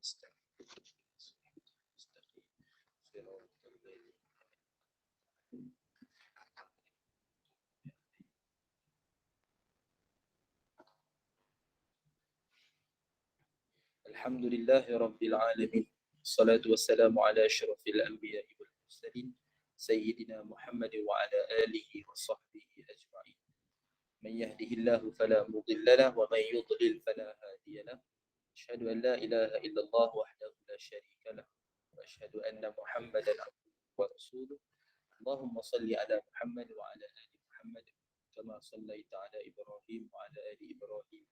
الحمد لله رب العالمين، الصلاة والسلام على أشرف الأنبياء والمرسلين سيدنا محمد وعلى آله وصحبه أجمعين. من يهده الله فلا مضل له ومن يضلل فلا هادي له. أشهد أن لا إله إلا الله وحده لا شريك له وأشهد أن محمدا عبده ورسوله. اللهم صل على محمد وعلى آل محمد كما صليت على إبراهيم وعلى آل إبراهيم،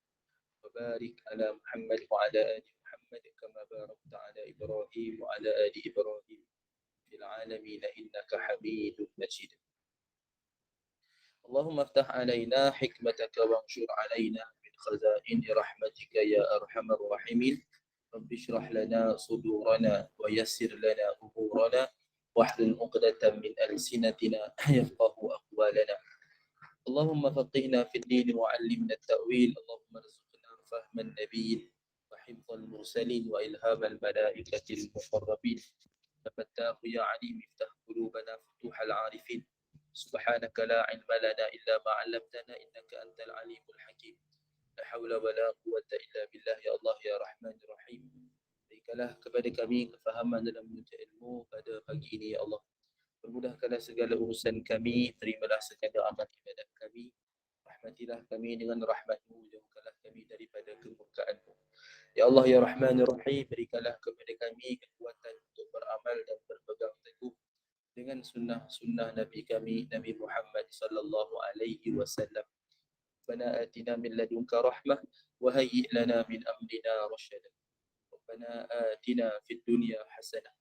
وبارك على محمد وعلى آل محمد كما باركت على إبراهيم وعلى آل إبراهيم في العالمين إنك حميد مجيد. اللهم افتح علينا حكمتك وانشر علينا من خزائن رحمتك يا أرحم الراحمين. رب اشرح لنا صدورنا ويسر لنا أمورنا واحلل عقدة من ألسنتنا يفقه أقوالنا. اللهم فقهنا في الدين وعلمنا التأويل. اللهم ارزقنا فهم النبيين وحفظ المرسلين وإلهام الملائكة المقربين. ففتاح يا عليم افتح قلوبنا فتوح العارفين. سبحانك لا علم لنا إلا ما علمتنا إنك أنت العليم الحكيم. لا حول ولا قوة إلا بالله يا الله يا رحمن الرحيم. Berikanlah kepada kami kefahaman dalam menuntut ilmu pada pagi ini ya Allah. Permudahkanlah segala urusan kami, terimalah segala amal ibadat kami. Rahmatilah kami dengan rahmat-Mu, jauhkanlah kami daripada kemurkaan-Mu. Ya Allah ya Rahman ya Rahim, berikanlah kepada kami kekuatan untuk beramal dan berpegang teguh dengan sunnah-sunnah Nabi kami, Nabi Muhammad sallallahu alaihi wasallam. Rabbana atina min ladunka rahmah wa hayyi' lana min amrina rashada. Rabbana atina fid dunya hasanah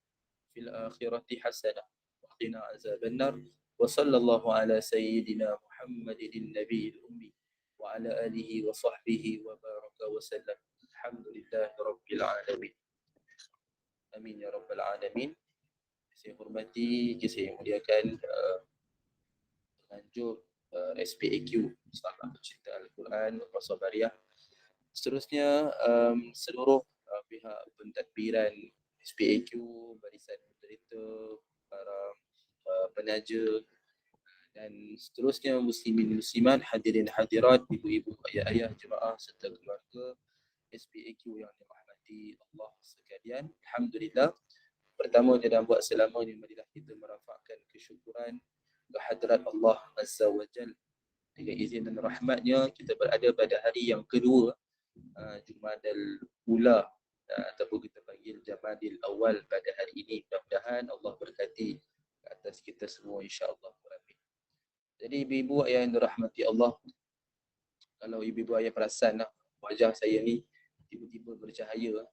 fil akhirati hasanah wa qina azaban nar. Wa sallallahu ala sayyidina Muhammadin nabiyil ummi wa ala alihi wa sahbihi wa baraka wa sallam. Alhamdulillahi rabbil alamin. Amin ya rabbal alamin. Saya hormati, saya muliakan penganjur SPAQ, Sahabat Pencinta Al-Quran Wasabariah. Seterusnya seluruh pihak pentadbiran SPAQ, barisan moderator, para penaja dan seterusnya muslimin muslimat, hadirin hadirat, ibu-ibu, ayah-ayah, jemaah serta keluarga SPAQ yang dirahmati Allah sekalian. Alhamdulillah. Pertama dan buat selamanya marilah kita merafakkan kesyukuran kehadrat Allah Azza wa Jal. Dengan izin dan rahmatnya kita berada pada hari yang kedua Jumadal Ula ataupun kita panggil Jamadil Awal pada hari ini. Mudah-mudahan Allah berkati ke atas kita semua insya-Allah. Amin. Jadi ibu-ibu ayah yang dirahmati Allah, kalau ibu-ibu ayah perasan wajah saya ni tiba-tiba bercahaya,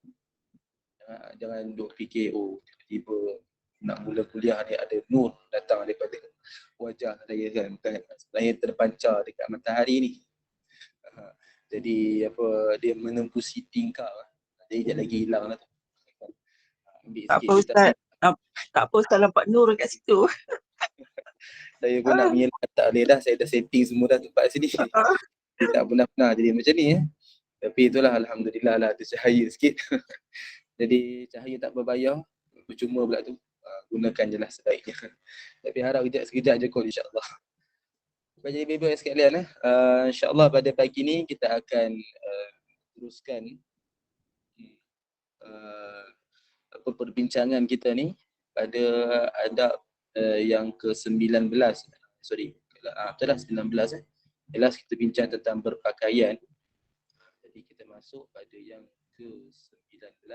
jangan duk fikir tiba-tiba nak mula kuliah ni ada nur datang daripada wajah saya kan. Saya terpancar dekat matahari ni. Jadi dia menembusi tingkap. Jadi sekejap lagi hilang lah tu. Ambil Tak sikit apa Ustaz. Tak apa Ustaz nampak nur kat situ. Saya pun nak mengelak tak boleh dah. Saya dah setting semua dah tempat sini. Dia tak pernah jadi macam ni ya. Tapi itulah alhamdulillah lah ada cahaya sikit. Jadi cahaya tak berbayar, percuma pula tu. Gunakan je lah sebaiknya. Tapi harap sekejap je kot insya-Allah. Jadi ibu-ibu sekalian insya-Allah pada pagi ni kita akan teruskan perbincangan kita ni pada adab yang ke-19. Betul lah 19 Jelas kita bincang tentang berpakaian. Jadi kita masuk pada yang ke-19.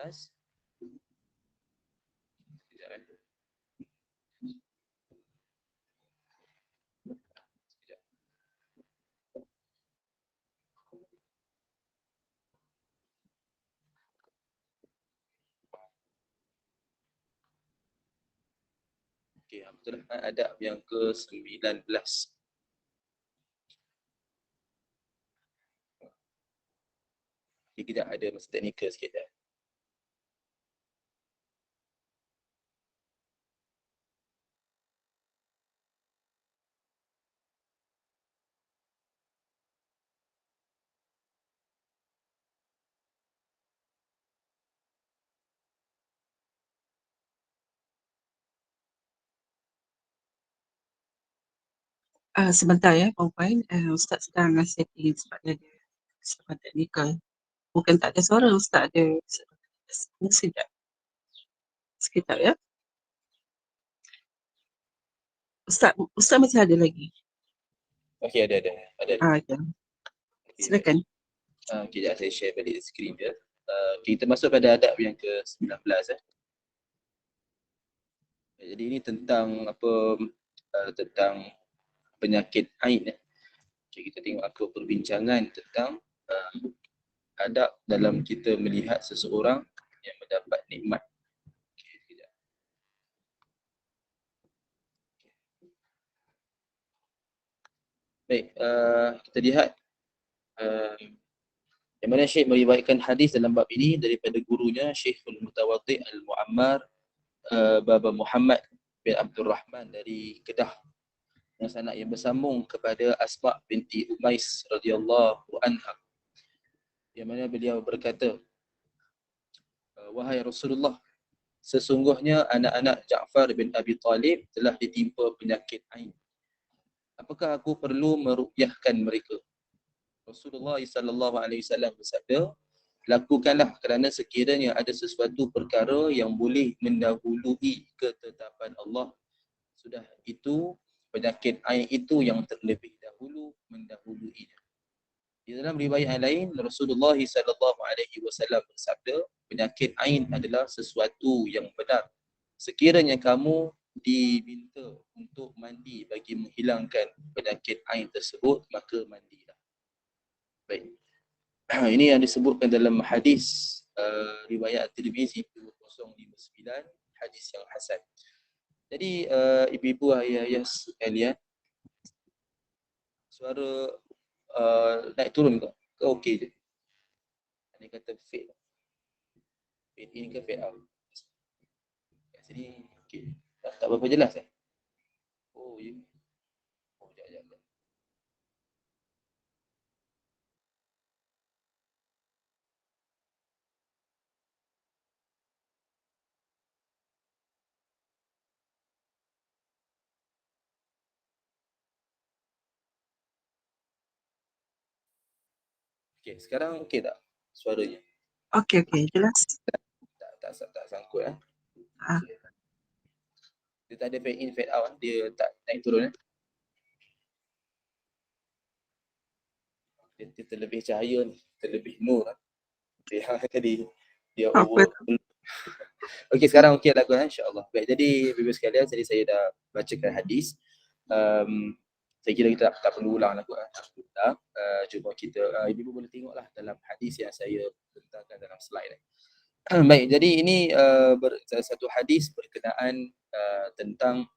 Okey, betul lah adab yang ke-19. Kita ada masa teknikal sikit dah. Sebentar ya, perempuan. Ustaz sedang setting sebab dia ada kesalahan teknikal. Bukan tak ada suara, Ustaz ada sekejap. Sekejap ya. Ustaz masih ada lagi. Okey, ada. Ya. Okey, Silakan. Okey, sekejap saya share balik skrin dia. Kita masuk pada adab yang ke-19. Jadi ini tentang tentang penyakit ain. Jadi kita tengok apa perbincangan tentang adab dalam kita melihat seseorang yang mendapat nikmat. Okey, sekejap. Baik, kita lihat yang mana Syekh meriwayatkan hadis dalam bab ini daripada gurunya Syekhul Mutawaddi' Al-Muammar Baba Muhammad bin Abdul Rahman dari Kedah, yang sanad yang bersambung kepada Asma binti Umais radhiyallahu anha, yang mana beliau berkata, wahai Rasulullah, sesungguhnya anak-anak Ja'far bin Abi Talib telah ditimpa penyakit ain. Apakah aku perlu meruqyahkan mereka? Rasulullah sallallahu alaihi wasallam bersabda, lakukanlah kerana sekiranya ada sesuatu perkara yang boleh mendahului ketetapan Allah, sudah itu penyakit ain itu yang terlebih dahulu mendahuluinya. Di dalam riwayat lain, Rasulullah sallallahu alaihi wasallam bersabda, penyakit ain adalah sesuatu yang benar. Sekiranya kamu diminta untuk mandi bagi menghilangkan penyakit ain tersebut, maka mandilah. Baik. Ini yang disebutkan dalam hadis riwayat At-Tirmizi 2059, hadis yang hasan. Jadi ibu-ibu, ayah-ayah sekalian, suara naik turun ke okey je? Ini kata fade in ke fade out? Kat sini okey. Tak berapa jelas Oh ya. Oh sekejap. Okey, sekarang okey tak suaranya? Okey, jelas. Tak sangkut Ah, Okay. Dia tak ada fade in fade out, dia tak naik turun Dia terlebih cahaya ni, terlebih nur Dia tadi dia apa over. Okey, sekarang okey lah insya-Allah. Baik, jadi ibu sekalian, tadi saya dah bacakan hadis. Saya kira kita tak perlu ulang lah cuma kita ibu boleh tengoklah dalam hadis yang saya letakkan dalam slide ni. Baik, jadi ini satu hadis berkenaan tentang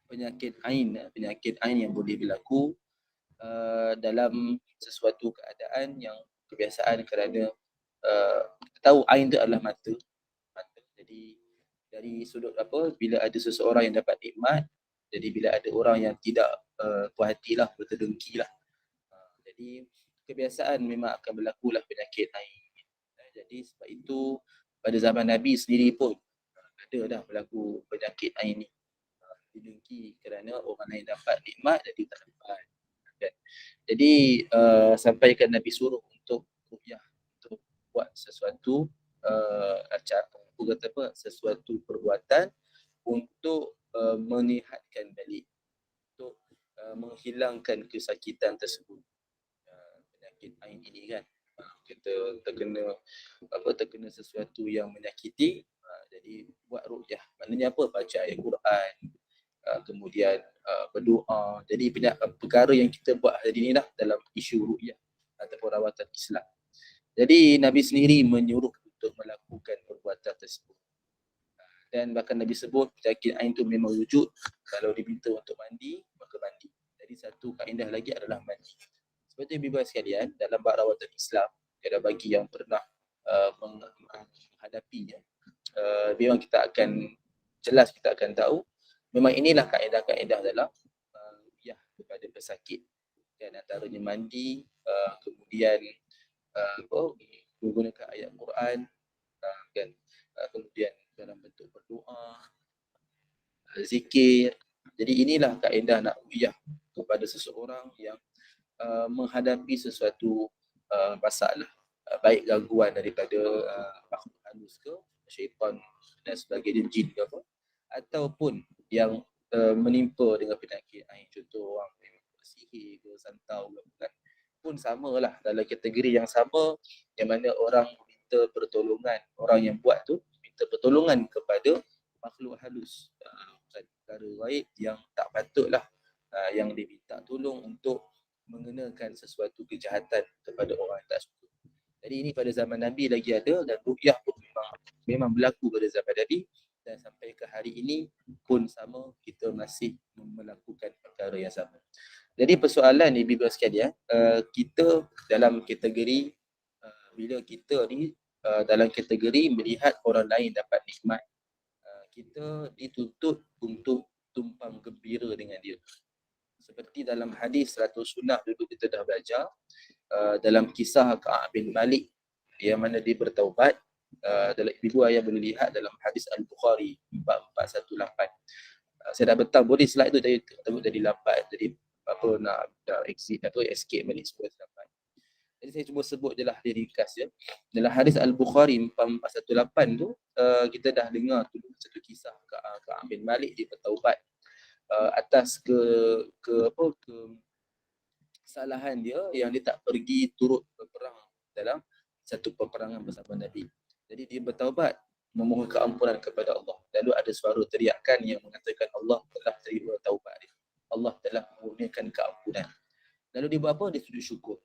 penyakit ain yang boleh berlaku dalam sesuatu keadaan yang kebiasaan, kerana kita tahu ain itu adalah mata. Jadi dari sudut bila ada seseorang yang dapat nikmat, jadi bila ada orang yang tidak puas hatilah, berterdengkilah, jadi kebiasaan memang akan berlakulah penyakit ain. Jadi sebab itu pada zaman Nabi sendiri pun ada dah berlaku penyakit ain ni, didengki kerana orang lain dapat nikmat jadi tak dapat. Jadi sampaikan Nabi suruh untuk ruqyah, untuk buat sesuatu sesuatu perbuatan untuk menyihatkan balik, untuk menghilangkan kesakitan tersebut. Penyakit ain ini kan, kita terkena sesuatu yang menyakiti, jadi buat ruqyah. Maknanya apa? Baca ayat Quran, kemudian berdoa. Jadi perkara yang kita buat hari ini dah dalam isu ruqyah ataupun rawatan Islam. Jadi Nabi sendiri menyuruh untuk melakukan perbuatan tersebut. Dan bahkan Nabi sebut penyakit ain itu memang wujud. Kalau diminta untuk mandi, maka mandi. Jadi satu kaedah lagi adalah mandi. Seperti ibu sekalian, dalam bab rawatan Islam, ada bagi yang pernah menghadapinya, memang kita akan tahu, memang inilah kaedah-kaedah dalam ruqyah kepada pesakit. Dan antaranya mandi, kemudian menggunakan ayat Quran, dan kemudian dalam bentuk berdoa, zikir. Jadi inilah kaedah nak ruqyah kepada seseorang yang menghadapi sesuatu masalah, baik gangguan daripada makhluk halus ke, syaitan dan sebagainya, jin ke apa, ataupun yang menimpa dengan penyakit, contoh orang yang sihir ke, santau ke, kan, pun samalah dalam kategori yang sama, yang mana orang minta pertolongan, orang yang buat tu minta pertolongan kepada makhluk halus, perkara baik yang tak patutlah yang diminta tolong untuk mengenakan sesuatu kejahatan kepada orang yang tak suka. Jadi ini pada zaman Nabi lagi ada, dan ruqyah pun memang berlaku pada zaman Nabi, dan sampai ke hari ini pun sama, kita masih melakukan perkara yang sama. Jadi persoalan ni Ibu sekalian, kita dalam kategori bila kita ni dalam kategori melihat orang lain dapat nikmat, kita dituntut untuk tumpang gembira dengan dia. Seperti dalam hadis 100 sunnah dulu kita dah belajar, dalam kisah Ka'ab bin Malik yang mana dia bertaubat, dalam ibu ayah boleh lihat dalam hadis Al-Bukhari 4418. Saya dah betang boleh slide tu jadi lambat, jadi apa nak exit atau escape balik supaya lambat. Jadi saya cuba sebut je lah dia ringkas ya. Dalam hadis Al-Bukhari 4418 tu, kita dah dengar tu satu kisah Ka'ab bin Malik dia bertaubat atas kesalahan dia yang dia tak pergi turut berperang dalam satu peperangan bersama Nabi. Jadi dia bertaubat, memohon keampunan kepada Allah. Lalu ada suara teriakan yang mengatakan Allah telah terima taubat dia. Allah telah mengurniakan keampunan. Lalu dia buat apa? Dia sujud syukur.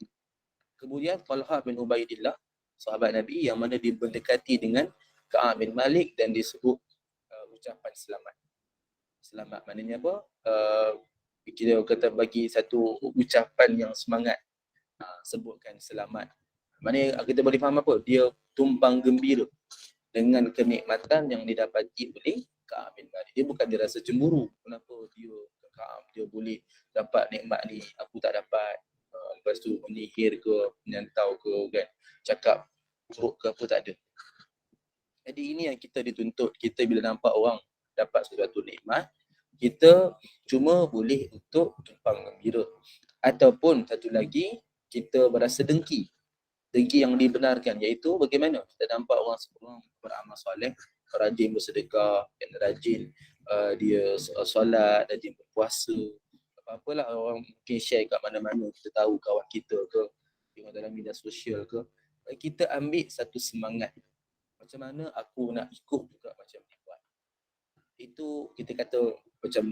Kemudian Talha bin Ubaidillah, sahabat Nabi yang mana dia berdekati dengan Ka'ab bin Malik dan disebut ucapan selamat. Selamat maknanya apa? Kita kata bagi satu ucapan yang semangat, sebutkan selamat. Maknanya kita boleh faham apa? Dia tumpang gembira dengan kenikmatan yang didapati oleh Ka'ab bin Malik. Dia bukan dia rasa cemburu. Kenapa dia boleh dapat nikmat ni, aku tak dapat. Lepas tu menyihir ke, menyantau ke, kan, cakap buruk ke apa, tak ada. Jadi ini yang kita dituntut. Kita bila nampak orang dapat sesuatu nikmat, kita cuma boleh untuk tumpang gembira. Ataupun satu lagi, kita berasa dengki. Dengki yang dibenarkan, iaitu bagaimana kita nampak orang beramal soleh, rajin bersedekah, rajin dia solat, rajin berpuasa, apa-apalah orang mungkin share kat mana-mana, kita tahu kawan kita ke, tengok dalam media sosial ke, kita ambil satu semangat. Macam mana aku nak ikut juga macam dia buat. Itu kita kata macam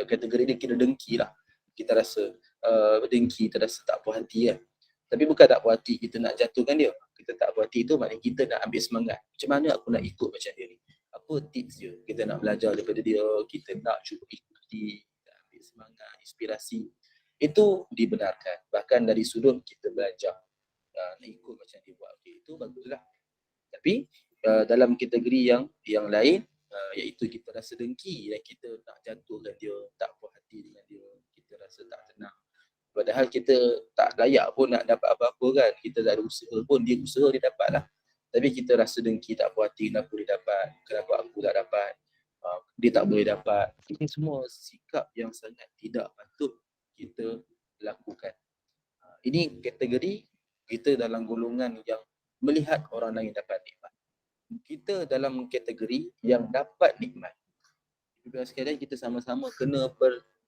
kategori dia kira dengki lah. Kita rasa dengki, kita rasa tak puas hati kan. Tapi bukan tak puas hati kita nak jatuhkan dia. Kita tak puas hati tu maknanya kita nak ambil semangat. Macam mana aku nak ikut macam dia ni? Apa tips dia? Kita nak belajar daripada dia, kita nak cuba ikuti, kita ambil semangat, inspirasi. Itu dibenarkan. Bahkan dari sudut kita belajar nak ikut macam dia buat. Okay, itu baguslah. Tapi dalam kategori yang lain, iaitu kita rasa dengki dan kita nak jatuhkan dia, tak puas hati dengan dia, kita rasa tak tenang. Padahal kita tak layak pun nak dapat apa-apa kan. Kita tak ada usaha pun, dia usaha dia dapat lah. Tapi kita rasa dengki, tak puas hati, kenapa dia dapat, kenapa aku tak dapat, dia tak boleh dapat. Ini semua sikap yang sangat tidak patut kita lakukan. Ini kategori kita dalam golongan yang melihat orang lain dapat nikmat. Kita dalam kategori yang dapat nikmat. Sekalian kita sama-sama kena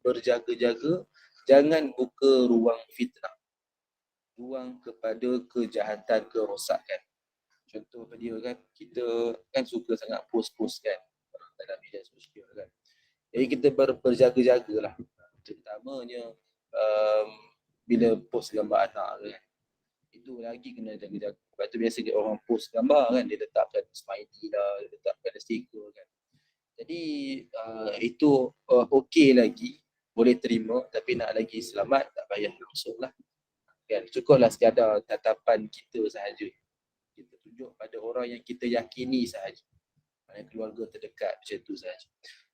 berjaga-jaga, jangan buka ruang fitnah, ruang kepada kejahatan, kerosakan. Contoh dia kan, kita kan suka sangat post-post kan dalam media sosial kan. Jadi kita berjaga-jagalah. Terutamanya bila post gambar anak kan, itu lagi kena jaga-jaga. Sebab tu biasa orang post gambar kan, dia letakkan smiley lah, dia letakkan stiker kan. Jadi itu okey lagi, boleh terima, tapi nak lagi selamat tak payah langsung lah kan. Cukuplah sekadar tatapan kita sahaja, kita tunjuk pada orang yang kita yakini sahaja, maknanya keluarga terdekat, macam tu sahaja.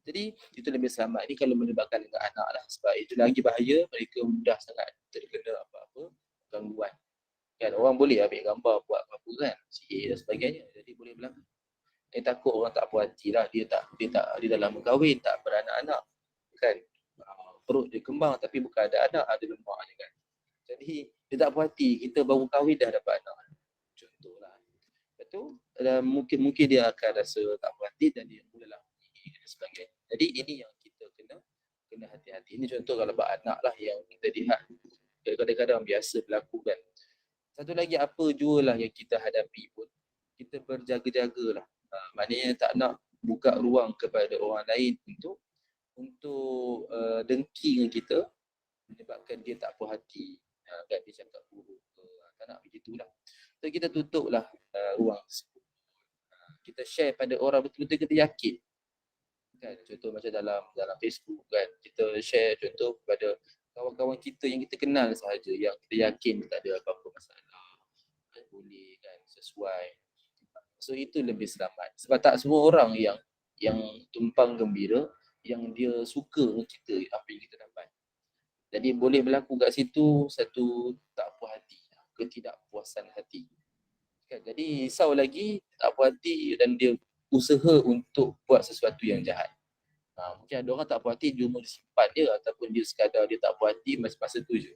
Jadi itu lebih selamat. Ini kalau melibatkan dengan anak lah, sebab itu lagi bahaya, mereka mudah sangat terkena apa-apa gangguan kan. Orang boleh ambil gambar buat apa kan, sihir dan sebagainya, jadi boleh berlaku. Takut orang tak puas hati lah, dia dalam kahwin, tak beranak-anak kan, perut dia berkembang tapi bukan ada anak, ada lemak je kan. Jadi dia tak puas hati, kita baru kahwin dah dapat anak. Contohlah. Lepas tu mungkin dia akan rasa tak puas hati dan dia mulalah menggigit dan sebagainya. Jadi ini yang kita kena hati-hati. Ini contoh kalau buat anak lah yang kita lihat kadang-kadang biasa berlaku kan. Satu lagi apa jua lah yang kita hadapi pun, kita berjaga-jagalah. Maknanya tak nak buka ruang kepada orang lain untuk dengki dengan kita, menyebabkan dia tak puas hati, kan dia cakap buruk ke, tak nak begitulah. So kita tutuplah ruang tersebut. Kita share pada orang betul-betul kita yakin. Kan contoh macam dalam Facebook kan, kita share contoh kepada kawan-kawan kita yang kita kenal sahaja, yang kita yakin tak ada apa-apa masalah, boleh kan sesuai. So itu lebih selamat. Sebab tak semua orang yang tumpang gembira, yang dia suka dengan kita apa yang kita dapat. Jadi boleh berlaku kat situ satu tak puas hati, ketidakpuasan hati. Kan? Jadi risau lagi tak puas hati dan dia usaha untuk buat sesuatu yang jahat. Mungkin ada orang tak puas hati cuma disimpan dia, ataupun dia sekadar dia tak puas hati masa tu je.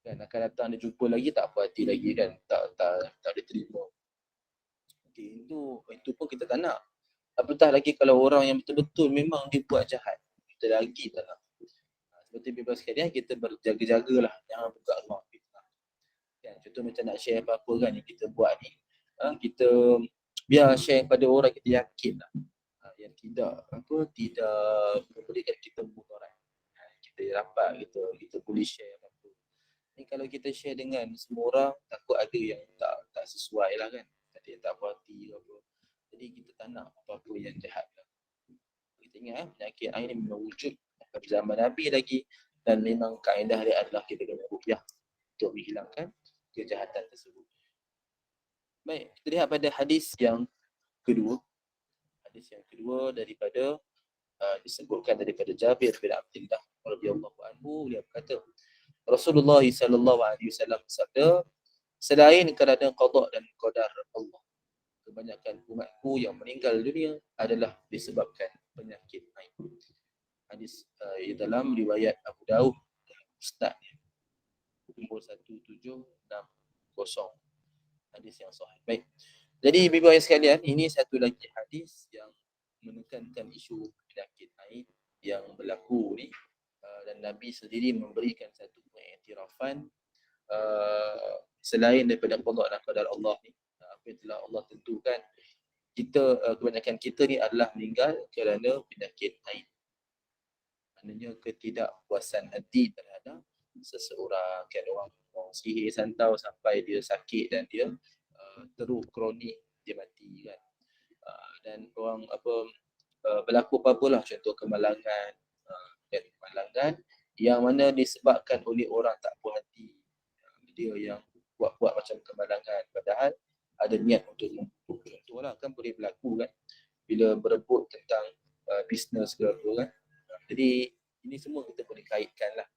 Kan akan datang dia jumpa lagi tak puas hati lagi kan, tak ada terima. Okay, itu pun kita tak nak. Apatah lagi kalau orang yang betul-betul memang dia buat jahat, kita lagi tak nak. Seperti bebas sekalian, kita berjaga-jagalah, jangan buka ruang fitnah. Kan, contoh macam nak share apa-apa kan yang kita buat ni, kita biar share pada orang kita yakin lah. Yang tidak memberikan kita mudarat. Kita rapat, kita boleh share apa-apa. Ni kalau kita share dengan semua orang, takut ada yang tak sesuai lah kan, ada yang tak puas hati apa. Jadi kita tak nak apa-apa yang jahat lah. Kita ingat penyakit ain ni memang wujud pada zaman Nabi lagi, dan memang kaedah dia adalah kita kena ruqyah untuk menghilangkan kejahatan tersebut. Baik, kita lihat pada hadis yang kedua. Hadis yang kedua daripada disebutkan daripada Jabir bin Abdullah radhiyallahu anhu, dia berkata Rasulullah sallallahu alaihi wasallam bersabda, selain kerana qada dan qadar Allah, kebanyakan umatku yang meninggal dunia adalah disebabkan penyakit ain. Hadis dalam riwayat Abu Daud Ustaz nombor 1760. Hadis yang sahih. Baik. Jadi ibu ayah sekalian, ini satu lagi hadis yang menekankan isu penyakit ain yang berlaku ni, dan Nabi sendiri memberikan satu pengiktirafan selain daripada qada dan qadar Allah ni, apa yang telah Allah tentukan, kita kebanyakan kita ni adalah meninggal kerana penyakit ain. Maknanya ketidakpuasan hati terhadap seseorang, kan orang sihir santau sampai dia sakit dan dia teruk kronik, dia mati kan. Dan orang berlaku apa-apalah, contoh kemalangan, kemalangan yang mana disebabkan oleh orang tak puas hati, dia yang buat macam kemalangan padahal ada niat untuk membunuh. Contohlah kan boleh berlaku kan bila berebut tentang bisnes ke apa kan. Jadi ini semua kita boleh kaitkan lah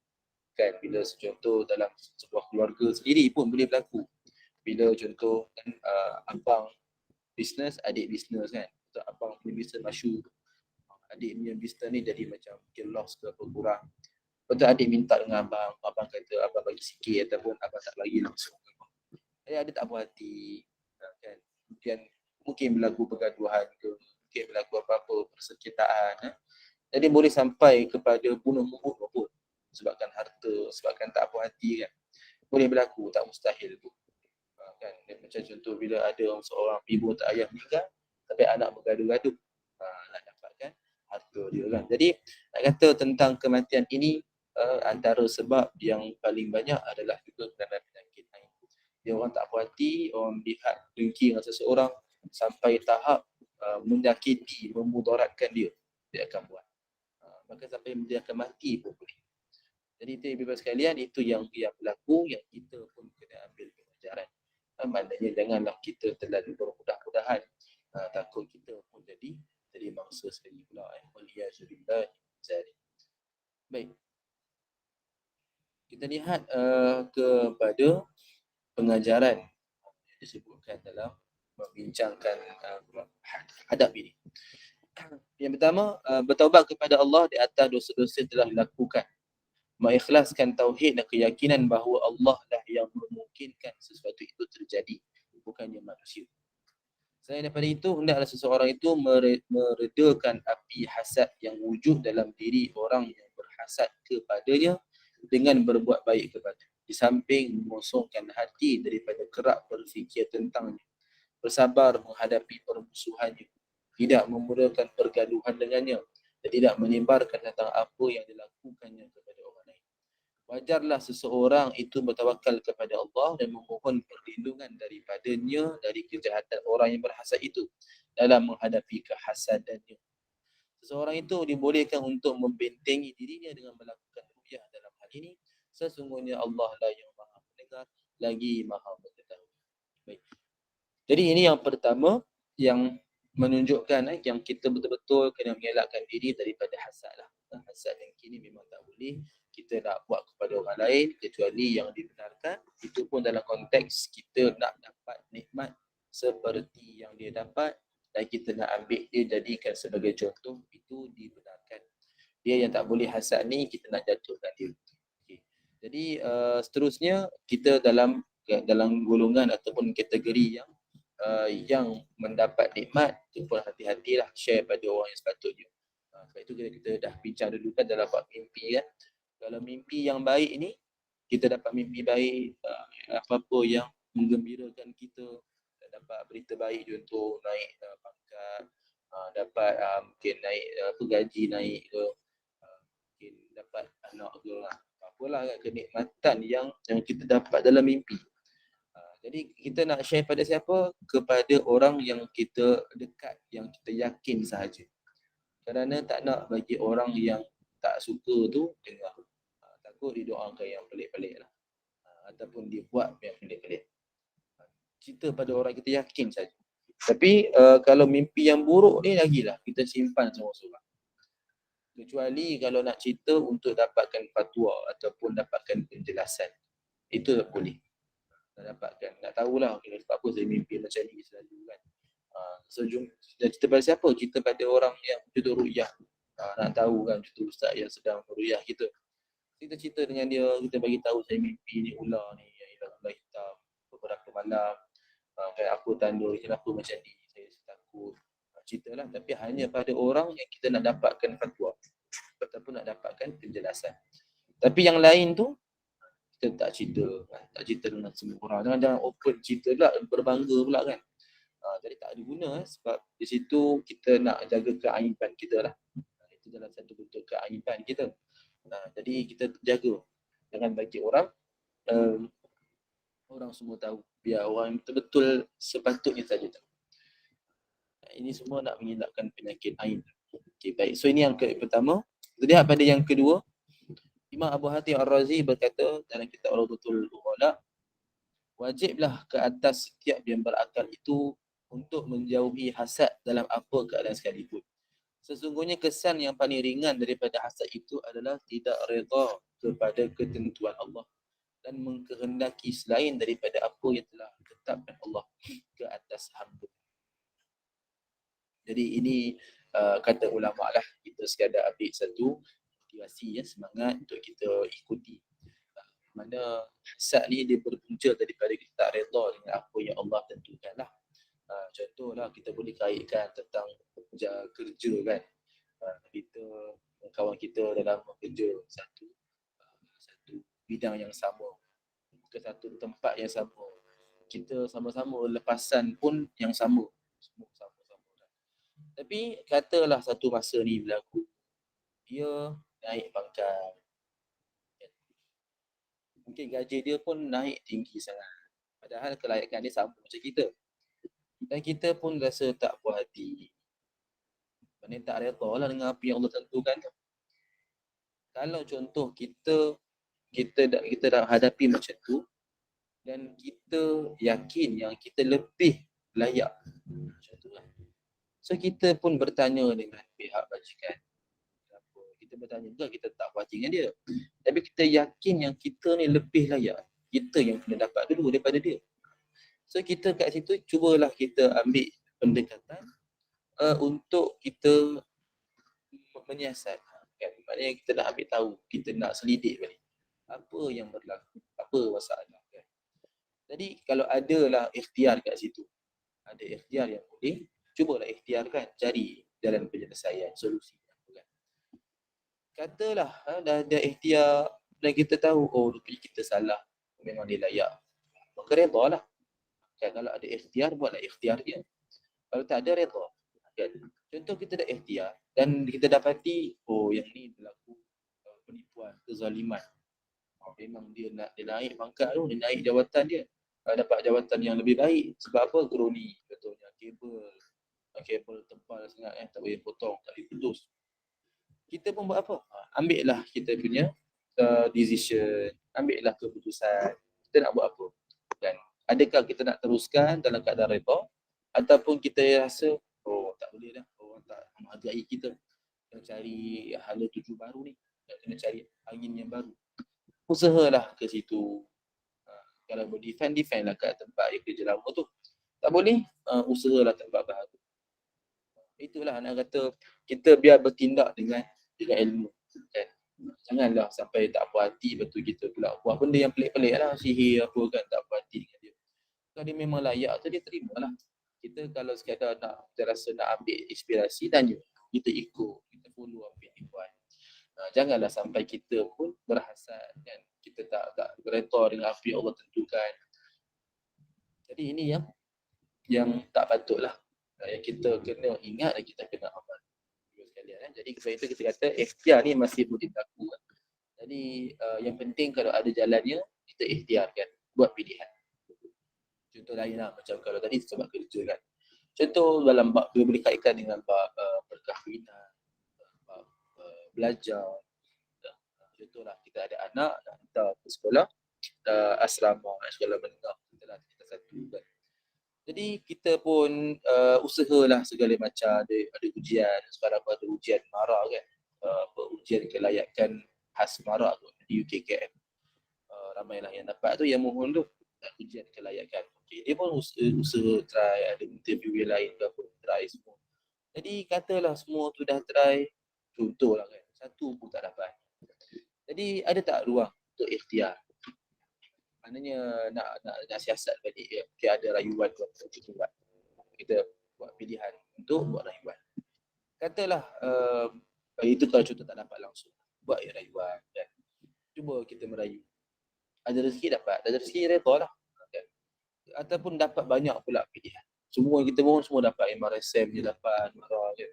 kan, bila contoh dalam sebuah keluarga sendiri pun boleh berlaku. Bila contoh kan abang bisnes, adik bisnes kan, atau abang punya bisnes masyhur, adik punya bisnes ni jadi macam mungkin loss ke apa kurang. Lepas tu adik minta dengan abang, abang kata abang bagi sikit ataupun abang tak bagi langsung. Jadi ada tak puas hati kan. Kemudian mungkin berlaku pergaduhan ke, mungkin berlaku apa-apa persekitaan. Jadi boleh sampai kepada bunuh-membunuh pun sebabkan harta, sebabkan tak puas hati kan. Boleh berlaku, tak mustahil pun. Kan, macam contoh bila ada seorang ibu atau ayah meninggal tapi anak bergaduh-gaduh, nak dapatkan harta dia kan. Jadi nak kata tentang kematian ini, antara sebab yang paling banyak adalah juga kerana penyakit ain. Dia orang tak puas hati, orang melihat dengki dengan seseorang sampai tahap menyakiti, memudaratkan dia akan buat. Maka sampai dia akan mati pun boleh. Jadi itu ibu sekalian, itu yang berlaku, yang kita pun kena ambil pelajaran. Maknanya janganlah kita terlalu bermudah-mudahan, takut kita pun jadi mangsa sekali pula. Waliyazubillah. Baik. Kita lihat kepada pengajaran yang disebutkan dalam membincangkan adab ini. Yang pertama, bertaubat kepada Allah di atas dosa-dosa yang telah dilakukan mengikhlaskan tauhid dan keyakinan bahawa Allah lah yang memungkinkan sesuatu itu terjadi, bukannya manusia. Selain daripada itu, hendaklah seseorang itu meredakan api hasad yang wujud dalam diri orang yang berhasad kepadanya dengan berbuat baik kepada. Di samping mengosongkan hati daripada kerap berfikir tentangnya, bersabar menghadapi permusuhannya, tidak memulakan pergaduhan dengannya, dan tidak menyebarkan tentang apa yang dilakukannya kepada orang lain. Wajarlah seseorang itu bertawakal kepada Allah dan memohon perlindungan daripadanya dari kejahatan orang yang berhasad itu dalam menghadapi kehasadannya. Seseorang itu dibolehkan untuk membentengi dirinya dengan melakukan ruqyah dalam hal ini. Sesungguhnya Allah lah yang maha mendengar lagi maha mengetahui. Baik. Jadi ini yang pertama yang menunjukkan yang kita betul-betul kena mengelakkan diri daripada hasad lah. Hasad yang kini memang tak boleh kita nak buat kepada orang lain kecuali yang dibenarkan. Itu pun dalam konteks kita nak dapat nikmat seperti yang dia dapat dan kita nak ambil dia jadikan sebagai contoh, itu dibenarkan. Dia yang tak boleh hasad ni kita nak jatuhkan dia. Okay. Jadi seterusnya kita dalam golongan ataupun kategori yang mendapat nikmat, itu pun hati-hatilah share pada orang yang sepatutnya. Sebab itu kita dah bincang dulu kan dalam bab mimpi kan. Kalau mimpi yang baik ni, kita dapat mimpi baik, apa-apa yang menggembirakan kita, dapat berita baik, contoh naik pangkat, dapat mungkin naik gaji naik ke, mungkin dapat anak ke, apalah kan, kenikmatan yang kita dapat dalam mimpi. Jadi kita nak share pada siapa? Kepada orang yang kita dekat, yang kita yakin sahaja. Kerana tak nak bagi orang yang tak suka tu dengar. Takut dia doakan yang pelik-pelik lah. Ataupun dia buat yang pelik-pelik. Cerita pada orang kita yakin saja. Tapi kalau mimpi yang buruk ni lagilah kita simpan seorang-seorang. Kecuali kalau nak cerita untuk dapatkan fatwa ataupun dapatkan penjelasan. Itu boleh. Dapatkan, nak tahulah sebab apa saya mimpi macam ni selalu kan. So cerita pada siapa? Cerita pada orang yang tutur ruqyah. Nak tahu kan tutur ustaz yang sedang ruqyah kita. Kita cerita dengan dia, kita bagi tahu saya mimpi ni ular ni, ular hitam beberapa malam. Kayak aku tanda kenapa macam ni, saya takut. Ceritalah, tapi hanya pada orang yang kita nak dapatkan fatwa ataupun nak dapatkan penjelasan. Tapi yang lain tu kita tak cerita dengan semua orang. Jangan open cerita pula, berbangga pula kan. Jadi tak ada guna sebab di situ kita nak jaga keaiban kita lah. Itu dalam satu bentuk keaiban kita. Jadi kita jaga, jangan bagi orang orang semua tahu. Biar orang betul-betul sepatutnya saja tahu. Ini semua nak mengelakkan penyakit ain. Okay, baik. So ini yang pertama. Lihat pada yang kedua. Imam Abu Hatim Ar-Razi berkata dalam kitab Rawdatul Uqala, wajiblah ke atas setiap yang berakal itu untuk menjauhi hasad dalam apa keadaan sekalipun. Sesungguhnya kesan yang paling ringan daripada hasad itu adalah tidak redha kepada ketentuan Allah dan mengkehendaki selain daripada apa yang telah ditetapkan Allah ke atas hamba. Jadi ini kata ulama lah, kita sekadar ambil satu motivasi ya, semangat untuk kita ikuti. Mana hasad ni dia berpunca daripada kita tak redha dengan apa yang Allah tentukan lah. Contohlah kita boleh kaitkan tentang kerja kan. Kita kawan kita dalam bekerja satu bidang yang sama, ke satu tempat yang sama, kita sama-sama lepasan pun yang sama, semua sama-sama. Tapi katalah satu masa ni berlaku, dia naik pangkat, mungkin gaji dia pun naik tinggi sangat, padahal kelayakan dia sama macam kita, dan kita pun rasa tak puas hati. Maksudnya tak redha lah dengan apa yang Allah tentukan tu. Kalau contoh kita dah hadapi macam tu dan kita yakin yang kita lebih layak, macam tu lah. So kita pun bertanya dengan pihak bajikan. Kita bertanya juga, kita tak puas hati dengan dia. Tapi kita yakin yang kita ni lebih layak. Kita yang kena dapat dulu daripada dia. So kita kat situ cubalah kita ambil pendekatan untuk kita menyiasat. kan. Maknanya kita nak ambil tahu, kita nak selidik balik apa yang berlaku, apa masalah kan. Jadi kalau adalah ikhtiar kat situ, ada ikhtiar yang boleh, cubalah ikhtiarkan, cari jalan penyelesaian, solusi kan. Katalah dah ada ikhtiar dan kita tahu rupanya kita salah, memang dia layak, maka redha lah kan. Kalau ada ikhtiar, buatlah ikhtiar dia. Kalau tak ada, redha kan. Contoh kita dah ikhtiar dan kita dapati yang ni berlaku penipuan, kezaliman. Memang dia naik pangkat tu, dia naik jawatan dia, dapat jawatan yang lebih baik. Sebab apa? Kroni, contohnya kabel tebal sangat, tak boleh potong, tak boleh putus. Kita pun buat apa? Ambil lah kita punya decision, ambil lah keputusan. Kita nak buat apa? Dan adakah kita nak teruskan dalam keadaan redha, ataupun kita rasa tak boleh dah, orang tak menghargai kita, kena cari hala tuju baru ni, kena cari angin yang baru. Usahalah ke situ. Kalau boleh defend lah kat tempat yang kerja lama tu. Tak boleh, usahalah tempat baru. Itulah nak kata, kita biar bertindak dengan ilmu kan. Janganlah sampai tak puas hati, lepas tu kita pula buat benda yang pelik-pelik lah, sihir apa kan, tak puas hati dengan dia. Kalau dia memang layak tu, dia terimalah. Kita kalau sekadar nak, kita rasa nak ambil inspirasi, tanya, kita ikut, kita follow apa yang dia buat. Janganlah sampai kita pun berhasad kan, kita tak bereta dengan apa yang Allah tentukan. Jadi ini yang tak patutlah, yang kita kena ingat dan kita kena amal sekalian. Jadi sebab itu kita kata ikhtiar ni masih boleh berlaku. Jadi yang penting kalau ada jalannya, kita ikhtiarkan, buat pilihan. Contoh lain lah, macam kalau tadi sebab kerja kan, contoh dalam bab, boleh kaitkan dengan bab perkahwinan, bab belajar. Contohlah kita ada anak nak hantar ke sekolah asrama, sekolah menengah, kita satu kan. Jadi kita pun usahalah segala macam, ada ujian, sekarang ada ujian MARA kan, ujian kelayakan khas MARA tu di UKKM. Ramailah yang dapat tu, yang mohon tu ujian kelayakan. Okay. Dia pun usaha try, ada interview yang lain ke apa, try semua. Jadi katalah semua tu dah try, contohlah kan, satu pun tak dapat. Jadi ada tak ruang untuk ikhtiar? Maknanya nak siasat balik ya. Okay, ada rayuan tu kita buat. Kita buat pilihan untuk buat rayuan. Katalah itu kalau contoh tak dapat langsung, buat rayuan kan. Cuba kita merayu. Ada rezeki dapat, ada rezeki redha lah. Kan? Ataupun dapat banyak pula pilihan. Semua kita mohon semua dapat, MRSM dia dapat, MARA kan.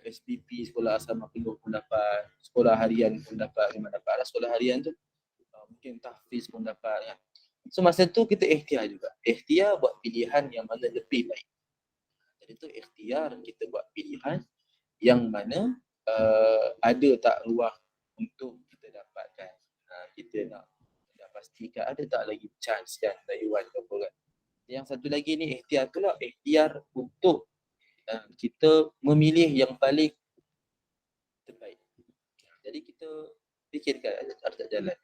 SPP, sekolah asrama penuh pun dapat, sekolah harian pun dapat, memang dapat lah sekolah harian tu. Mungkin tahfiz pun dapat kan. So masa tu kita ikhtiar juga. Ikhtiar buat pilihan yang mana lebih baik. Jadi tu ikhtiar kita buat pilihan yang mana ada tak ruang untuk kita dapatkan. Kita nak pastikan ada tak lagi chance kan, rayuan ke apa kan. Yang satu lagi ni ikhtiar pula, ikhtiar untuk kita memilih yang paling terbaik. Jadi kita fikirkan ada tak jalan.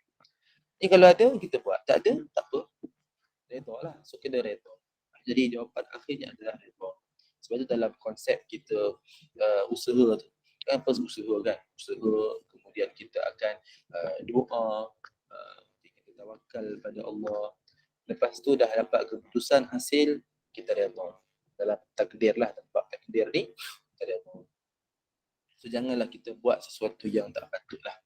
Ni kalau ada kita buat, tak ada tak apa. Redha lah, so kena redha. Jadi jawapan akhirnya adalah redha. Sebab tu dalam konsep kita usaha tu, kan first usaha kan, usaha, kemudian kita akan doa, kita tawakal pada Allah. Lepas tu dah dapat keputusan hasil, kita redha. Dalam takdir lah, tempat takdir ni kita redha. So janganlah kita buat sesuatu yang tak patutlah,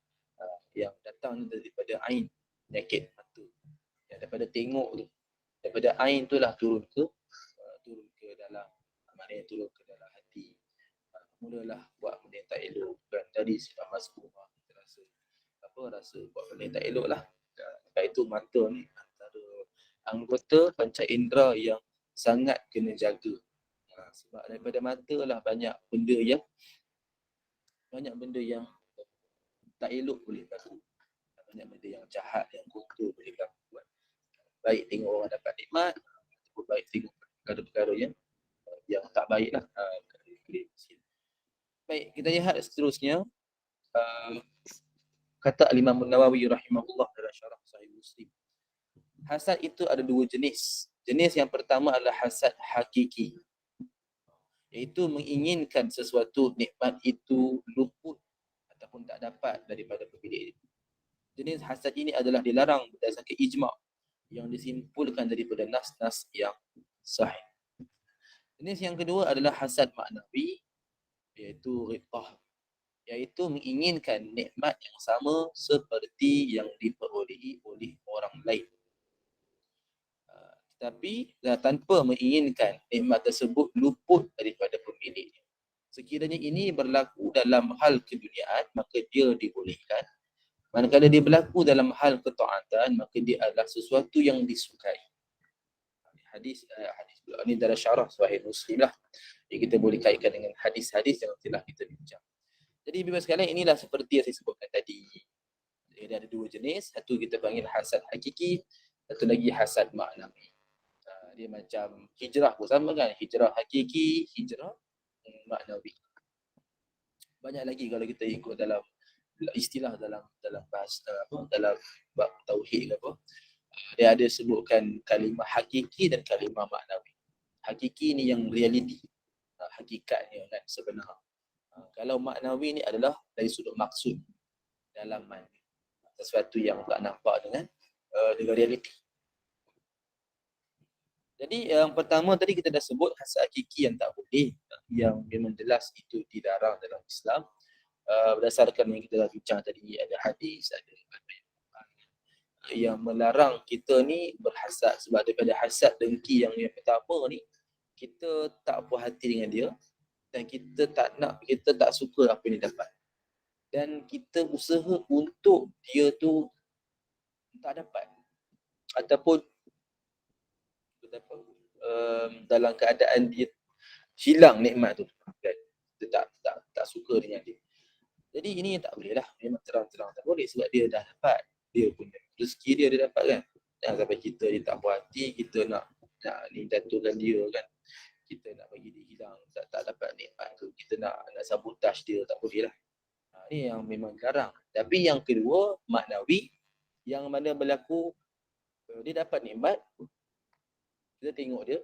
yang datang daripada ain, penyakit mata, yang daripada tengok tu, daripada ain tu lah turun ke dalam, maknanya turun ke dalam hati. Mulalah buat benda yang tak elok kan. Tadi sifat mazmumah, kita rasa buat benda yang tak elok lah. Sebab itu mata ni antara anggota panca indera yang sangat kena jaga. Sebab daripada mata lah banyak benda yang tak elok boleh berlaku. Banyak benda yang jahat, yang kotor boleh berlaku. Baik tengok orang dapat nikmat, ataupun baik tengok perkara-perkara yang tak baik lah. Baik, kita lihat seterusnya. Kata Al-Imam Nawawi rahimahullah dalam syarah Sahih Muslim. Hasad itu ada dua jenis. Jenis yang pertama adalah hasad hakiki, iaitu menginginkan sesuatu nikmat itu luput ataupun tak dapat daripada pemilik. Jenis hasad ini adalah dilarang berdasarkan ijma' yang disimpulkan daripada nas-nas yang sahih. Jenis yang kedua adalah hasad maknawi, iaitu ghibtah, iaitu menginginkan nikmat yang sama seperti yang diperolehi oleh orang lain. Tetapi tanpa menginginkan nikmat tersebut luput daripada pemiliknya. Sekiranya ini berlaku dalam hal keduniaan, maka dia dibolehkan. Manakala dia berlaku dalam hal ketaatan, maka dia adalah sesuatu yang disukai. Hadis ini dalam syarah Sahih Muslim lah. Jadi kita boleh kaitkan dengan hadis-hadis yang telah kita bincang. Jadi bebas sekalian, inilah seperti yang saya sebutkan tadi. Jadi ada dua jenis, satu kita panggil hasad hakiki, satu lagi hasad maknawi. Dia macam hijrah pun sama kan, hijrah hakiki, hijrah maknawi. Banyak lagi kalau kita ikut dalam istilah dalam bahasa dalam bab tauhid ke apa. Dia ada sebutkan kalimah hakiki dan kalimah maknawi. Hakiki ni yang realiti, hakikatnya kan, sebenar. Kalau maknawi ni adalah dari sudut maksud, dalaman, sesuatu yang tak nampak dengan realiti. Jadi yang pertama tadi kita dah sebut hasad hakiki yang tak boleh, yang memang jelas itu dilarang dalam Islam. Berdasarkan yang kita dah bincang tadi, ada hadis, ada yang melarang kita ni berhasad. Sebab daripada hasad dengki yang pertama ni, kita tak puas hati dengan dia dan kita tak suka apa yang dia dapat, dan kita usaha untuk dia tu tak dapat, ataupun dalam keadaan dia hilang nikmat tu kan, kita tak suka dengan dia. Jadi ini tak boleh lah, memang terang-terang tak boleh, sebab dia dah dapat, dia punya rezeki dia dapat kan. Jangan sampai kita dia tak puas hati, kita nak ni jatuhkan dia kan, kita nak bagi dia hilang, tak dapat nikmat tu, kita nak sabotaj dia, tak boleh lah. Ni yang memang garang. Tapi yang kedua, maknawi, yang mana berlaku dia dapat nikmat, kita tengok dia,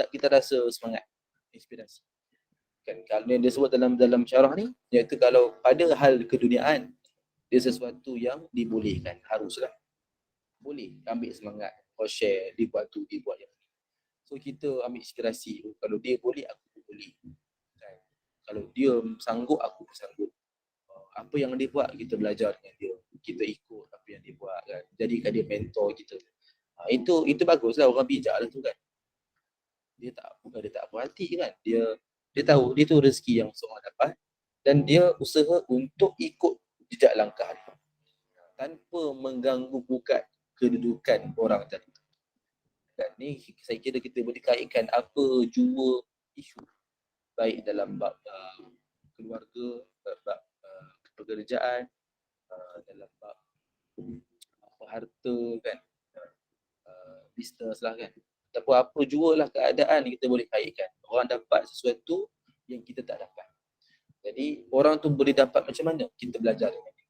kita rasa semangat, inspirasi. Kan kalau dia sebut dalam syarah ni, iaitu kalau pada hal keduniaan dia sesuatu yang dibolehkan, haruslah boleh ambil semangat, share, dibuat tu, dibuat yang ni. So kita ambil inspirasi, kalau dia boleh, aku pun boleh kan? Kalau dia sanggup, aku pun sanggup. Apa yang dia buat, kita belajar dengan dia, kita ikut apa yang dia buat kan, jadikan dia mentor kita. Itu baguslah, orang bijak lah tu kan. Dia tak puas hati kan, dia tahu dia tu rezeki yang seorang dapat, dan dia usaha untuk ikut jejak langkah dia tanpa mengganggu gugat kedudukan orang tadi. Dan ni saya kira kita boleh kaitkan apa jua isu, baik dalam bab keluarga, bab pekerjaan, dalam bab harta kan, bisnes lah kan, ataupun apa jua lah keadaan kita boleh kaitkan. Orang dapat sesuatu yang kita tak dapat. Jadi orang tu boleh dapat macam mana, kita belajar dengan dia.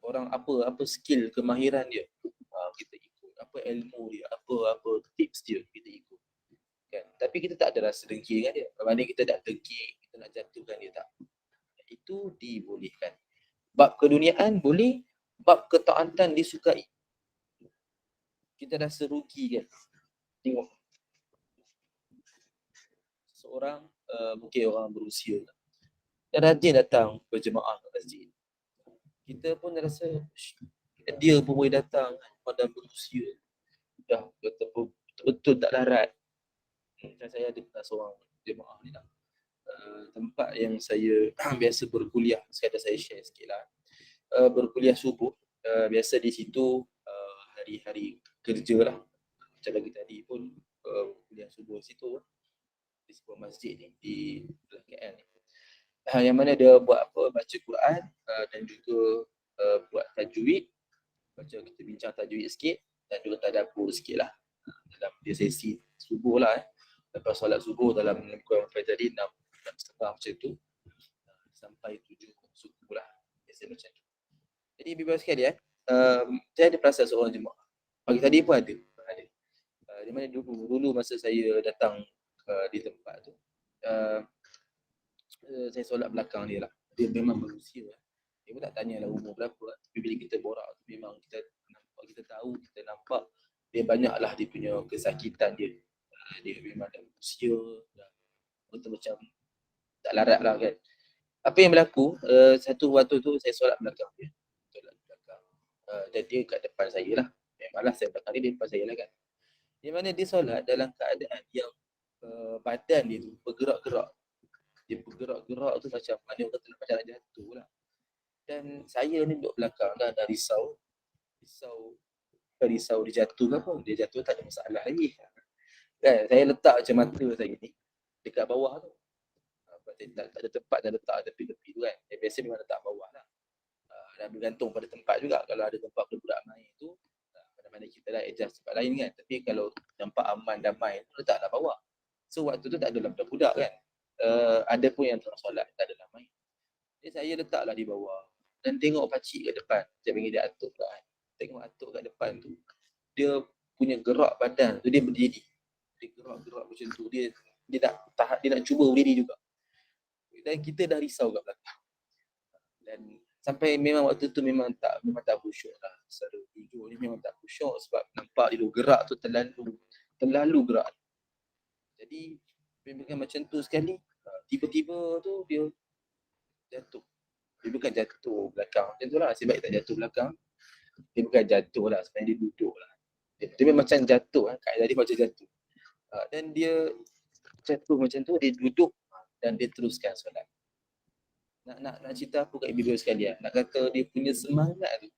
Orang apa skill, kemahiran dia, kita ikut. Apa ilmu dia, apa tips dia, kita ikut kan. Tapi kita tak ada rasa dengki dengan dia. Mana kita tak dengki, kita nak jatuhkan dia, tak. Itu dibolehkan. Bab keduniaan boleh, bab ketaatan disukai. Kita rasa rugi kan. Tengok seorang mungkin orang berusia, dia rajin datang berjemaah ke masjid. Kita pun rasa dia pun boleh datang pada berusia, dah betul-betul tak larat. Macam saya ada pernah seorang jemaah ni lah, tempat yang saya biasa berkuliah, sekadar saya share sikit lah. Berkuliah subuh, biasa di situ hari-hari kerja lah. Macam lagi tadi pun kuliah subuh situ di sebuah masjid ni di KL ni. Yang mana dia buat apa, baca Quran dan juga buat tajwid, kita bincang tajwid sikit dan juga tadabbur sikit lah dalam dia sesi subuh lah. Lepas solat subuh dalam kurang tadi 6.30 macam tu sampai 7 subuh lah, biasa macam tu. Jadi bebas sekali saya ada perasan seorang jemaah pagi tadi pun ada di mana dulu masa saya datang di tempat tu, saya solat belakang dia lah. Dia memang berusia, Dia pun tak tanyalah umur berapa. Tapi bila kita borak tu memang kita nampak dia banyaklah dia punya kesakitan dia. Dia memang dah usia, dah betul macam tak larat lah kan. Apa yang berlaku, satu waktu tu saya solat belakang dia. Dan dia kat depan saya lah. Memanglah saya belakang dia depan saya lah kan. Di mana dia solat dalam keadaan yang badan dia tu bergerak-gerak. Dia bergerak-gerak tu macam mana orang kata macam nak jatuh lah. Dan saya ni duduk belakang dah risau dia jatuh ke apa. Dia jatuh tak ada masalah lagi. Kan, saya letak macam mata saya ni dekat bawah tu. Tak ada tempat dah letak tepi-tepi tu kan. Yang biasa memang letak bawah lah. Dan bergantung pada tempat juga. Kalau ada tempat budak main tu, mana-mana kita dah adjust tempat lain kan. Tapi kalau nampak aman damai tu letaklah bawah. So waktu tu tak ada budak-budak kan. Ada pun yang tengah solat, tak ada main. Jadi saya letaklah di bawah dan tengok pakcik kat depan. Saya panggil dia atuk lah kan. Tengok atuk kat depan tu, dia punya gerak badan tu dia berdiri. Dia gerak-gerak macam tu. Dia nak cuba berdiri juga. Dan kita dah risau kat belakang. Dan sampai memang waktu tu memang tak khusyuk lah. Secara jujur ni memang tak khusyuk sebab nampak dia gerak tu terlalu gerak. Jadi memang macam tu sekali, tiba-tiba tu dia jatuh. Dia bukan jatuh belakang macam tu lah. Nasib baik tak jatuh belakang. Dia bukan jatuh lah, sebenarnya dia duduk lah. Dia memang macam jatuh lah, kaedah dia macam jatuh. Dan dia jatuh macam tu, dia duduk dan dia teruskan solat. Nak cerita apa kat ibu sekalian? Nak kata dia punya semangat tu,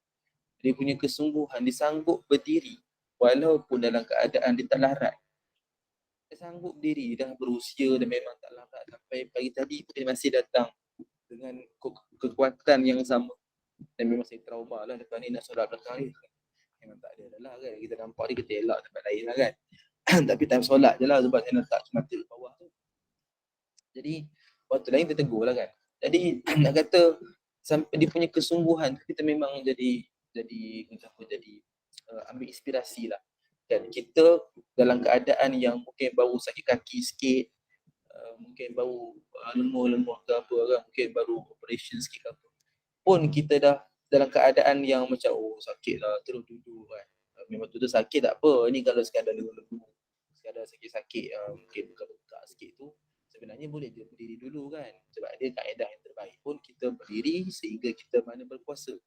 dia punya kesungguhan, dia sanggup berdiri walaupun dalam keadaan dia tak larat. Dia sanggup berdiri, dah berusia dan memang tak larat. Sampai pagi tadi dia masih datang dengan kekuatan yang sama. Dan memang saya trauma lah lepas ni nak solat belakang ni. Memang tak ada dah lah kan. Kita nampak dia, kita elak tempat lain lah kan. Tapi time solat je lah sebab saya letak mata di bawah tu. Jadi waktu lain kita tegur lah kan. Jadi nak kata sampai dia punya kesungguhan kita memang jadi ambil inspirasi lah. Kan kita dalam keadaan yang mungkin baru sakit kaki sikit, mungkin baru lemah ke apa kan, mungkin baru operation sikit ke apa, pun kita dah dalam keadaan yang macam sakit lah, terus duduk kan. Memang tu sakit tak apa, ni kalau sekadar lengu-lengu, sekadar sakit-sakit mungkin buka-buka sikit tu, sebenarnya boleh je berdiri dulu kan. Sebab dia kaedah yang terbaik pun kita berdiri sehingga kita mana berpuasa.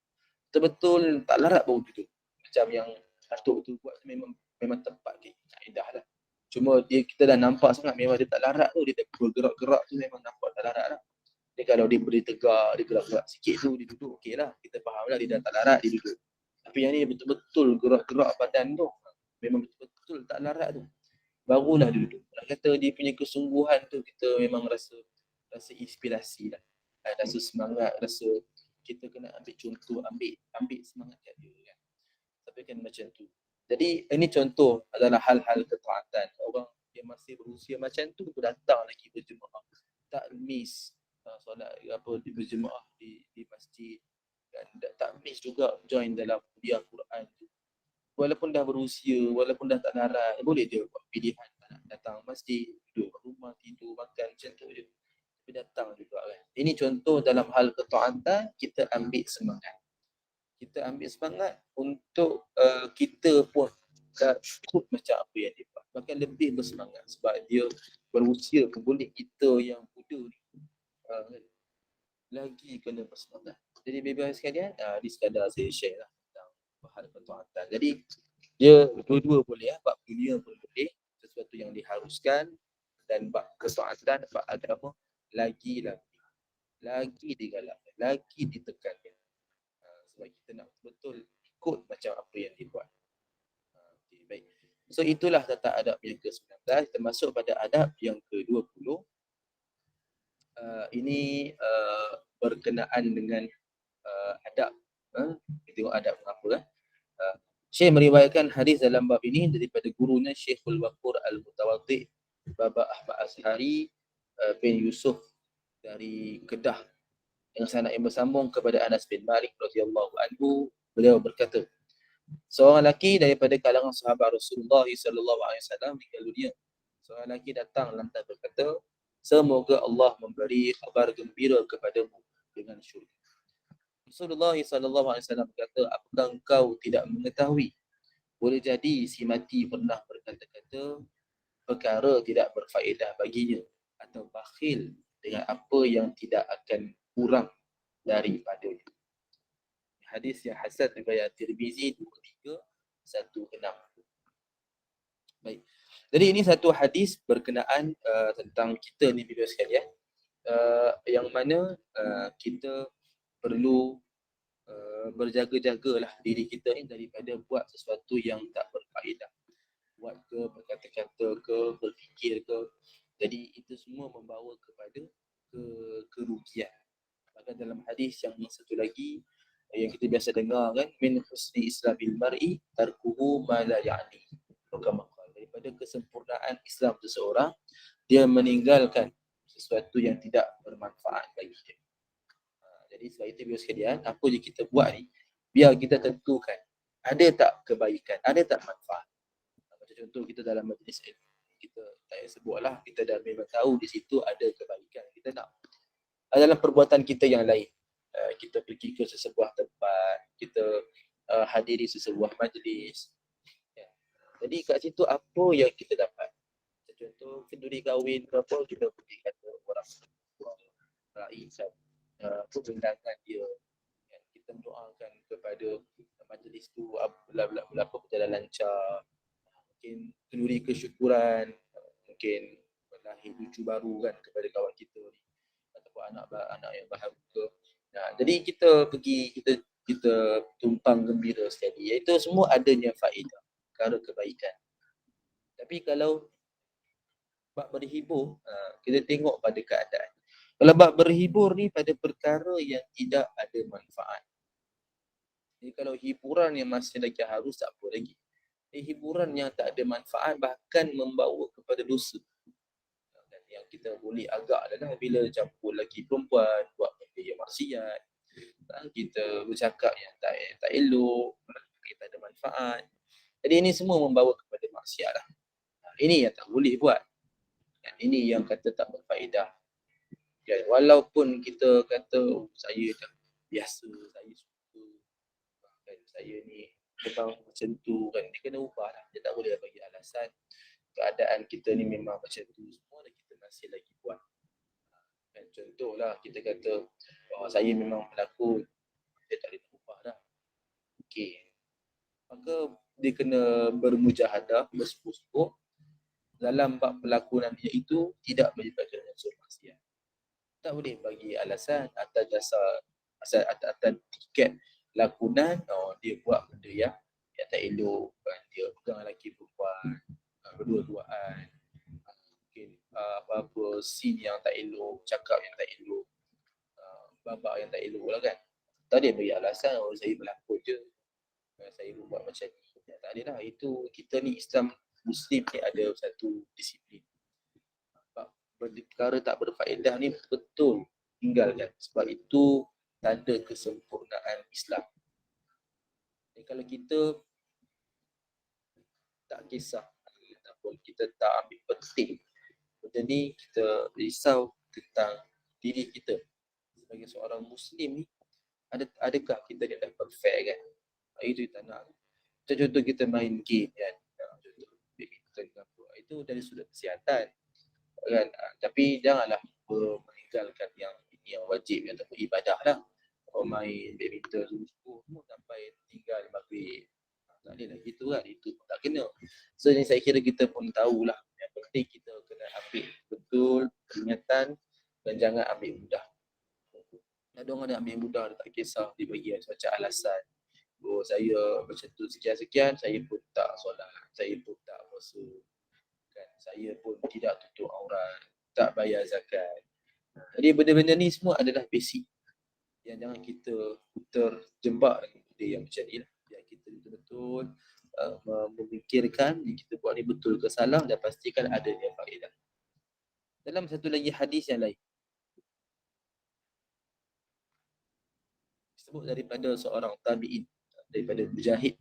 Betul-betul tak larat baru duduk. Macam yang atuk tu buat memang tepat kaedah lah. Cuma kita dah nampak sangat memang dia tak larat tu, dia bergerak-gerak tu memang nampak tak larat lah. Dia kalau dia berdiri tegak, dia gerak-gerak sikit tu, dia duduk okey lah. Kita faham lah dia dah tak larat, dia duduk. Tapi yang ni betul-betul gerak-gerak badan tu, memang betul-betul tak larat tu, barulah dia duduk. Nak kata dia punya kesungguhan tu kita memang rasa inspirasi lah. Rasa semangat, rasa kita kena ambil contoh, ambil semangat kat dia kan. Tapi kan macam tu. Jadi ini contoh adalah hal-hal ketaatan. Orang yang masih berusia macam tu datang lagi berjemaah. Tak miss solat apa berjemaah di masjid, dan tak miss juga join dalam kuliah Quran tu. Walaupun dah berusia, walaupun dah tak larat, boleh dia buat pilihan nak datang masjid, duduk rumah, tidur, makan macam tu je. Tapi datang juga kan. Ini contoh dalam hal ketaatan, kita ambil semangat. Kita ambil semangat untuk kita pun ikut macam apa yang dia buat. Bahkan lebih bersemangat sebab dia berusia boleh kita yang muda ni lagi kena bersemangat. Jadi baby-baby sekalian, di sekadar saya share lah tentang hal ketaatan. Jadi dia dua-dua boleh, bab dunia pun boleh, sesuatu yang diharuskan, dan bab ketaatan, bab agama lagi digalakkan, lagi ditekankan. Sebab kita nak betul ikut macam apa yang dibuat. Okay, baik. So itulah tata adab yang ke-19, termasuk pada adab yang ke-20. Ini berkenaan dengan adab. Kita tengok adab apa. Syekh meriwayatkan hadis dalam bab ini daripada gurunya Syekhul Waqur Al-Mutawaddi Baba Ahmad Azhari bin Yusuf dari Kedah, yang sanad yang bersambung kepada Anas bin Malik radhiyallahu anhu. Beliau berkata, seorang lelaki daripada kalangan sahabat Rasulullah sallallahu alaihi wasallam meninggal dunia. Seorang lelaki datang lantas berkata, semoga Allah memberi kabar gembira kepadamu dengan syurga. Rasulullah SAW berkata, apakah engkau tidak mengetahui? Boleh jadi si mati pernah berkata-kata perkara tidak berfaedah baginya atau bakhil dengan apa yang tidak akan kurang daripadanya. Hadis yang hasan riwayat Tirmizi 2316. Baik. Jadi ini satu hadis berkenaan tentang kita ni video sekalian. Yang mana kita perlu berjaga-jagalah diri kita ni daripada buat sesuatu yang tak berfaedah. Buat ke, berkata-kata ke, berfikir ke. Jadi itu semua membawa kepada kerugian. Maka dalam hadis yang satu lagi yang kita biasa dengar kan, min husni islamil mar'i tarkuhu ma la ya'ni. Daripada kesempurnaan Islam seseorang, dia meninggalkan sesuatu yang tidak bermanfaat bagi dia. Jadi sebab itu biar sekalian, apa je kita buat ni, biar kita tentukan ada tak kebaikan, ada tak manfaat. Macam contoh kita dalam majlis ilmu, kita tak payah sebutlah, kita dah memang tahu di situ ada kebaikan kita nak. Dalam perbuatan kita yang lain, kita pergi ke sesebuah tempat, kita hadiri sesebuah majlis. Jadi kat situ apa yang kita dapat? Contoh kenduri kahwin ke apa, kita pergi kata orang rakyat undangan dia, kita mendoakan kepada majlis tu apa berjalan lancar, mungkin kenduri kesyukuran, mungkin lahir cucu baru kan kepada kawan kita ni, ataupun anak yang baharu ke. Jadi kita pergi, kita tumpang gembira sekali, iaitu semua adanya faedah, perkara kebaikan. Tapi kalau bab berhibur, kita tengok pada keadaan. Kalau bab berhibur ni pada perkara yang tidak ada manfaat. Jadi kalau hiburan yang masih lagi harus, tak apa lagi. Hiburan yang tak ada manfaat bahkan membawa kepada dosa. Dan yang kita boleh agak adalah bila campur lagi perempuan, buat benda yang maksiat, kita bercakap yang tak elok, kita ada manfaat. Jadi ini semua membawa kepada maksiat lah. Ini yang tak boleh buat. Dan ini yang kata tak berfaedah. Ya, walaupun kita kata saya dah biasa, saya suka, kan, saya ni memang macam tu kan, dia kena ubah lah. Dia tak boleh bagi alasan keadaan kita ni memang macam tu semua dan kita masih lagi buat. Dan contohlah kita kata saya memang pelakon, dia tak boleh ubah dah. Okey. Maka dia kena bermujahadah, bersungguh-sungguh dalam bab pelakonan dia itu tidak melibatkan unsur maksiat. Tak boleh bagi alasan atas dasar atas tiket lakonan, dia buat benda yang tak elok, dia pegang lelaki perempuan, berdua-duaan, mungkin apa-apa scene yang tak elok, cakap yang tak elok, babak yang tak elok lah kan. Tak boleh bagi alasan, saya berlakon je, saya buat macam ni. Tak ada lah, itu kita ni Islam Muslim ni ada satu disiplin. Perkara tak berfaedah ni betul tinggalkan, sebab itu tanda kesempurnaan Islam. Jadi kalau kita tak kisah ataupun kita tak ambil penting, jadi kita risau tentang diri kita sebagai seorang Muslim ni, adakah kita dah perfect kan? Itu kita nak. Contoh kita main game kan, itu dari sudut kesihatan kan, tapi janganlah meninggalkan yang wajib ataupun ibadah lah. Main badminton semua sampai tinggal maghrib, tak boleh lah gitu kan, itu pun tak kena. So ni saya kira kita pun tahulah, yang penting kita kena ambil betul peringatan dan jangan ambil mudah. Ada orang dia ambil mudah, dia tak kisah, dia bagi macam alasan, saya macam tu sekian-sekian, saya pun tak solat, saya pun tak puasa kan, saya pun tidak tutup aurat, tak bayar zakat. Jadi benda-benda ni semua adalah basic yang jangan kita terjebak dengan benda yang macam ni lah. Biar kita betul-betul memikirkan yang kita buat ni betul ke salah dan pastikan adanya faedah. Dalam satu lagi hadis yang lain, disebut daripada seorang tabi'in, daripada Mujahid,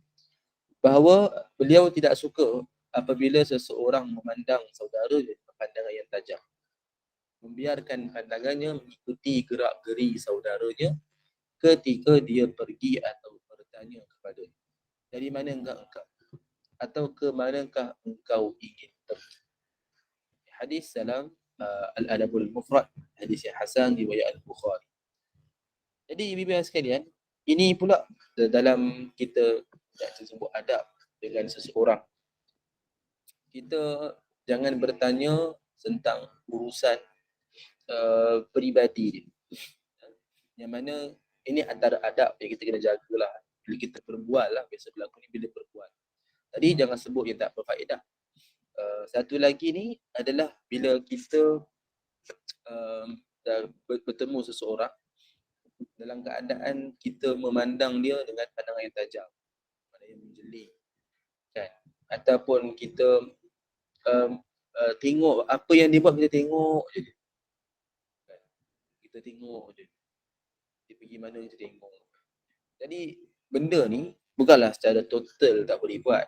bahawa beliau tidak suka apabila seseorang memandang saudara dengan pandangan yang tajam, membiarkan pandangannya mengikuti gerak-geri saudaranya ketika dia pergi atau bertanya kepada, dari manakah engkau? Atau ke manakah engkau ingin pergi? Hadis dalam Al-Adabul Mufrad, hadis yang hasan riwayat Al-Bukhari. Jadi ibu-ibu sekalian, ini pula dalam kita nak sebut adab dengan seseorang. Kita jangan bertanya tentang urusan peribadi dia. Yang mana ini antara adab yang kita kena jagalah. Bila kita berbual lah, biasa berlaku ni bila berbual. Tadi jangan sebut yang tak berfaedah. Satu lagi ni adalah bila kita bertemu seseorang dalam keadaan kita memandang dia dengan pandangan yang tajam, pandangan yang menjeli, kan? Ataupun kita tengok apa yang dia buat, kita tengok je, kan? Kita tengok je, dia pergi mana kita tengok. Jadi benda ni bukanlah secara total tak boleh buat,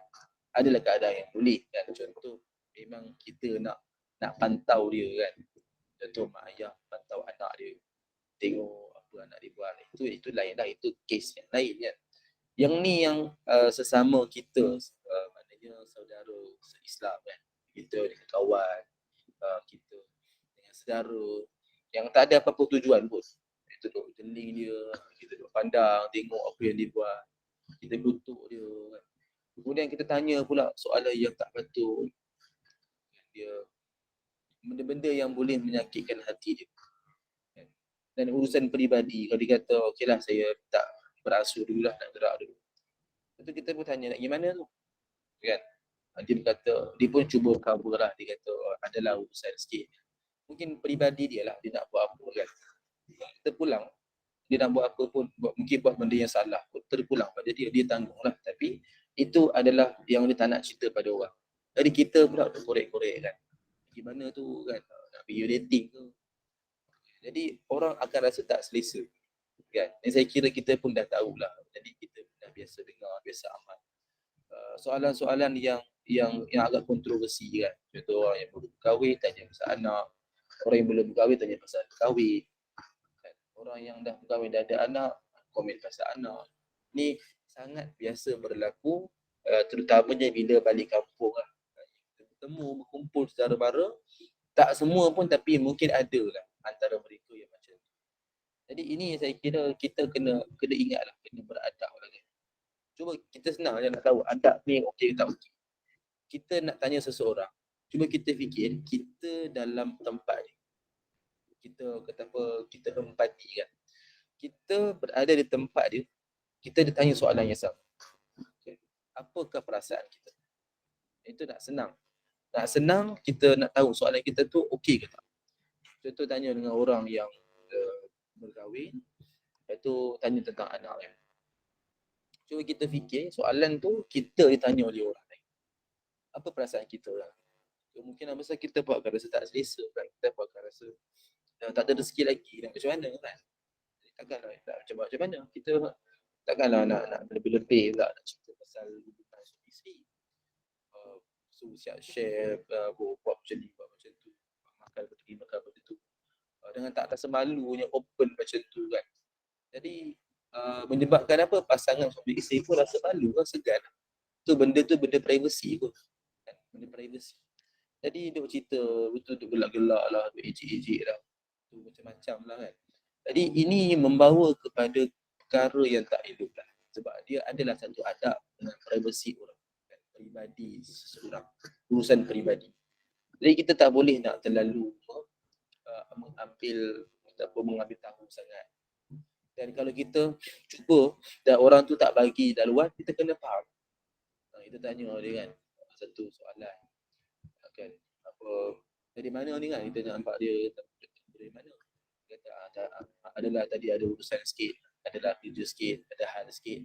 adalah keadaan yang boleh, kan? Contoh memang kita nak pantau dia, kan? Contoh mak ayah pantau anak dia, tengok apa anak dia buat, itu lain lah, itu kes yang lain, kan? Yang ni yang sesama kita, maknanya saudara se-Islam, kan? Kita dengan kawan, kita dengan saudara yang tak ada apa-apa tujuan pun, kita duduk jeling dia, kita duduk pandang, tengok apa yang dia buat, kita kutuk dia, kan? Kemudian kita tanya pula soalan yang tak patut, dia benda-benda yang boleh menyakitkan hati dia, kan? Dan urusan peribadi, kalau dia kata okeylah saya tak berasu dulu lah, nak gerak dulu, lepas tu kita pun tanya nak pergi mana tu, kan? Dia berkata, dia pun cuba cover lah, dia kata adalah urusan sikit, mungkin peribadi dia lah, dia nak buat apa, kan? Kita pulang, dia nak buat apa pun, mungkin buat benda yang salah pun, terpulang pada dia tanggung lah. Tapi itu adalah yang dia tak nak cerita pada orang. Jadi kita pula korek-korek, kan? Gimana tu, kan? Nak pergi dating tu. Jadi orang akan rasa tak selesa, kan? Dan saya kira kita pun dah tahulah. Jadi kita dah biasa dengar, biasa amal soalan-soalan yang agak kontroversi, kan? Contoh orang yang baru berkahwin tanya pasal anak, orang yang belum berkahwin tanya pasal kahwin, kan? Orang yang dah berkahwin dah ada anak komen pasal anak. Ni sangat biasa berlaku, terutamanya bila balik kampung lah. Kita bertemu, berkumpul secara mara, tak semua pun tapi mungkin ada lah antara mereka yang macam tu. Jadi ini saya kira kita kena ingatlah, kena beradab lah, kan? Cuba kita senang je nak tahu adab ni okey ke tak okey. Kita nak tanya seseorang, cuba kita fikir kita dalam tempat ni, kita kata apa, kita empati, kan? Kita berada di tempat dia, kita ditanya soalan yang sama, okay. Apakah perasaan kita? Itu nak senang. Nak senang kita nak tahu soalan kita tu okey ke tak. Contoh tanya dengan orang yang berkahwin, lepas tu tanya tentang anak, kan? Cuba kita fikir soalan tu kita ditanya oleh orang lain, apa perasaan kita lah? Kemungkinan besar kita pun akan rasa tak selesa, kan? Kita pun akan rasa tak ada rezeki lagi, nak macam mana, kan? Takkanlah nak macam mana, kita takkanlah nak lebih-lebih pula nak cerita pasal hubungan suami isteri. So siap share, buat macam ni, buat macam tu, makan benda tu, dengan tak rasa malunya open macam tu, kan? Jadi menyebabkan apa, pasangan suami isteri pun rasa malu, segan. Benda tu benda privacy pun, kan? Benda privacy. Jadi duk cerita, betul duk gelak-gelak lah, duk ejek-ejek lah, tu macam-macam lah, kan? Jadi ini membawa kepada perkara yang tak elok lah. Sebab dia adalah satu adab dengan privacy orang, kan? Peribadi seseorang, urusan peribadi. Jadi kita tak boleh nak terlalu mengambil tahu sangat. Dan kalau kita cuba dan orang tu tak bagi dah luar, kita kena faham. Kita tanya dia, kan, satu soalan, kan, apa, dari mana ni, kan? Kita nampak dia dari mana, kata adalah tadi ada urusan sikit, adalah kerja sikit, ada hal sikit.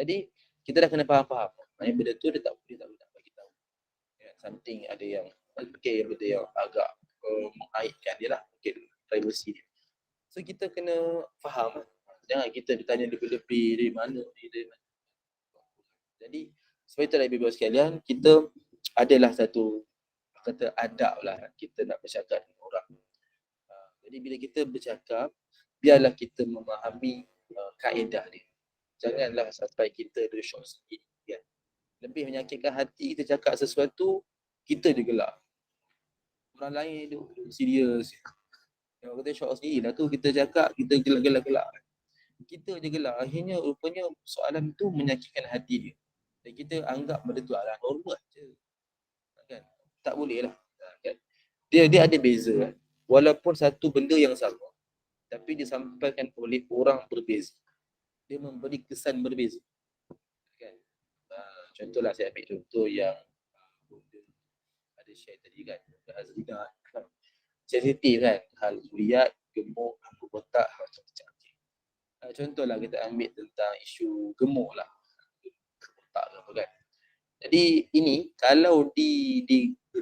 Jadi kita dah kena faham-faham, maknanya benda tu dia tak boleh nak bagi tahu, ya, something ada yang benda yang agak mengaitkan dia lah, mungkin privacy dia. So kita kena faham, jangan kita bertanya lebih-lebih dari mana. Jadi sebab itulah ibu-ibu sekalian, kita adalah satu kata adab lah kita nak bercakap dengan orang. Jadi bila kita bercakap, biarlah kita memahami kaedah dia. Janganlah sampai kita ada shock sendiri kan. Lebih menyakitkan hati kita cakap sesuatu, kita je gelak. Orang lain duk serius. Kalau kita shock sendiri lah tu, kita cakap, kita gelak-gelak. Kita je gelak. Akhirnya rupanya soalan tu menyakitkan hati dia. Dan kita anggap benda tu adalah normal je. Kan? Tak boleh lah. Kan? Dia ada beza. Walaupun satu benda yang sama, tapi disampaikan oleh orang berbeza. Dia memberi kesan berbeza. Kan? Contohlah saya ambil contoh yang ada share tadi kan, Azrina kan. Sensitif kan, hal zuriat, gemuk, rambut botak, macam-macam. Contohlah kita ambil tentang isu gemuk lah, botak ke apa kan. Jadi ini kalau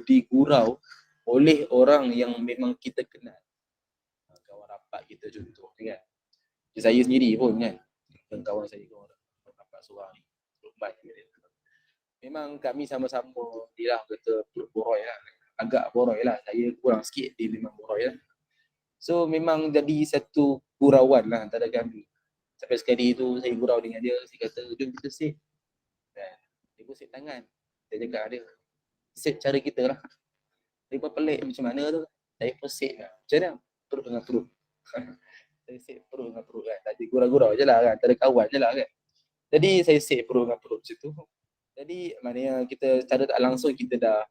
digurau oleh orang yang memang kita kenal, kawan rapat kita contoh kan. Saya sendiri pun kan, dan kawan saya kawan rapat seorang ni, memang kami sama-sama dia lah kata boroi lah, agak boroi lah. Saya kurang sikit, dia memang boroi lah. So memang jadi satu gurauan lah antara kami. Sampai sekali tu saya gurau dengan dia, saya kata jom kita set. Dia pun set tangan. Saya cakap dia, set cara kita lah. Dia pun pelik macam mana tu. Saya pun set lah. Macam mana? Perut dengan perut. Saya set perut dengan perut kan. Tadi gurau-gurau je lah kan. Antara kawan je lah kan. Jadi saya set perut dengan perut macam tu. Jadi maknanya kita secara tak langsung kita dah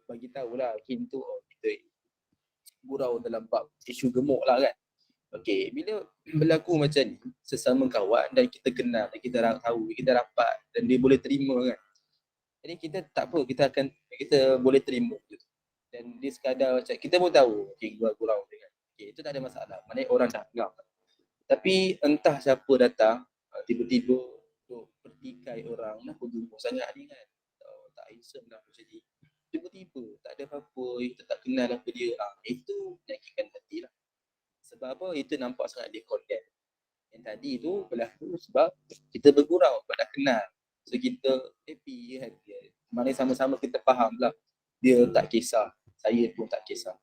bagi tahu lah hint tu, kita gurau dalam bab isu gemuk lah kan. Okey, bila berlaku macam ni, sesama kawan dan kita kenal, dan kita tahu, kita rapat dan dia boleh terima kan. Jadi kita tak apa, kita boleh terima gitu. Dan dia sekadar macam, kita pun tahu, okey, gurau dia kan. Okey, itu tak ada masalah. Maknanya orang dah anggap. Tapi entah siapa datang, tiba-tiba pertikai orang, kenapa gemuk sangat ni kan. Tak handsome lah macam ni. Tiba-tiba, tak ada apa-apa, kita tak kenal apa dia. Itu menyakitkan hati lah. Sebab apa? Itu nampak sangat dia condemn. Yang tadi tu berlaku sebab kita bergurau, sebab dah kenal. So kita happy kan. Mana sama-sama kita faham lah. Dia tak kisah, saya pun tak kisah.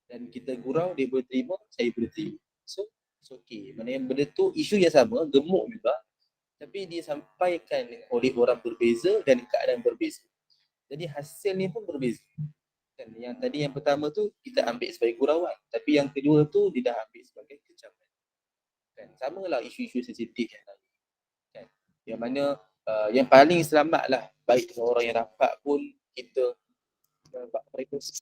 Dan kita gurau, dia boleh terima, saya boleh terima. So, it's okay. Mana yang benda tu isu yang sama, gemuk juga. Tapi disampaikan oleh orang berbeza dan keadaan berbeza. Jadi hasil ni pun berbeza. Kan? Yang tadi yang pertama tu kita ambil sebagai gurauan, tapi yang kedua tu dia dah ambil sebagai kecaman. Kan? Sama lah isu-isu sensitif yang lain. Kan? Yang mana yang paling selamat lah, baik dengan orang yang rapat pun kita buat privacy,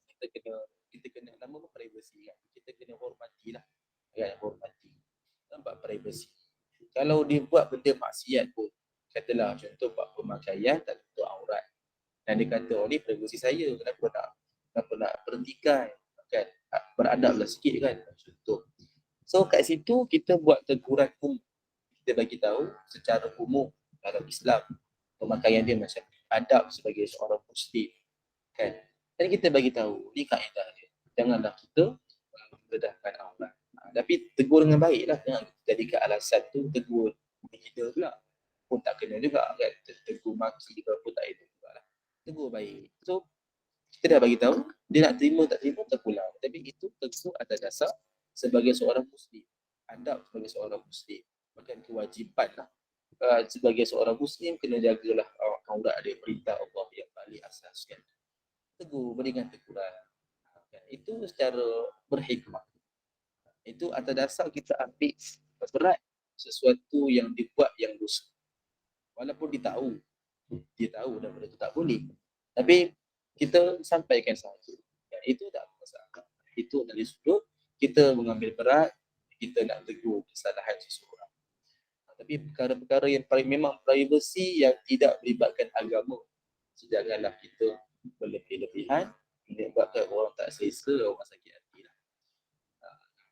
kita kena nama pun privacy kan. Kita kena hormati lah. Kan? Hormati. Nampak privacy. Kalau dia buat benda maksiat pun, katalah contoh buat pemakaian tak tutup aurat. Dan dia kata, oh ni privasi saya, kenapa nak berhentikan, kan? Beradablah sikit kan, contoh. So kat situ kita buat teguran umum. Kita bagi tahu secara umum dalam Islam, pemakaian dia macam adab sebagai seorang muslim, kan? Dan kita bagi tahu, ni kaedah dia. Janganlah kita mendedahkan aurat. Tapi tegur dengan baik lah, jangan jadikan alasan tu tegur kita pula. Pun tak kena juga kan, tegur maki ke pun tak ada juga lah. Tegur baik. So kita dah bagi tahu, dia nak terima tak terima terpulang. Tapi itu tegur atas dasar sebagai seorang muslim. Adab sebagai seorang muslim. Bahkan kewajipan lah. Sebagai seorang muslim kena jagalah aurat ada perintah Allah yang paling asas kan. Tegur, berikan teguran. Itu secara berhikmah. Itu atas dasar kita ambil berat sesuatu yang dibuat yang dosa. Walaupun dia tahu dan benda tu tak boleh. Tapi kita sampaikan sahaja. Dan itu tak masalah. Itu dari sudut kita mengambil berat, kita nak tegur kesalahan seseorang. Tapi perkara-perkara yang memang privasi yang tidak melibatkan agama, janganlah kita berlebih-lebihan menyebabkan orang tak selesa, orang sakit hati lah.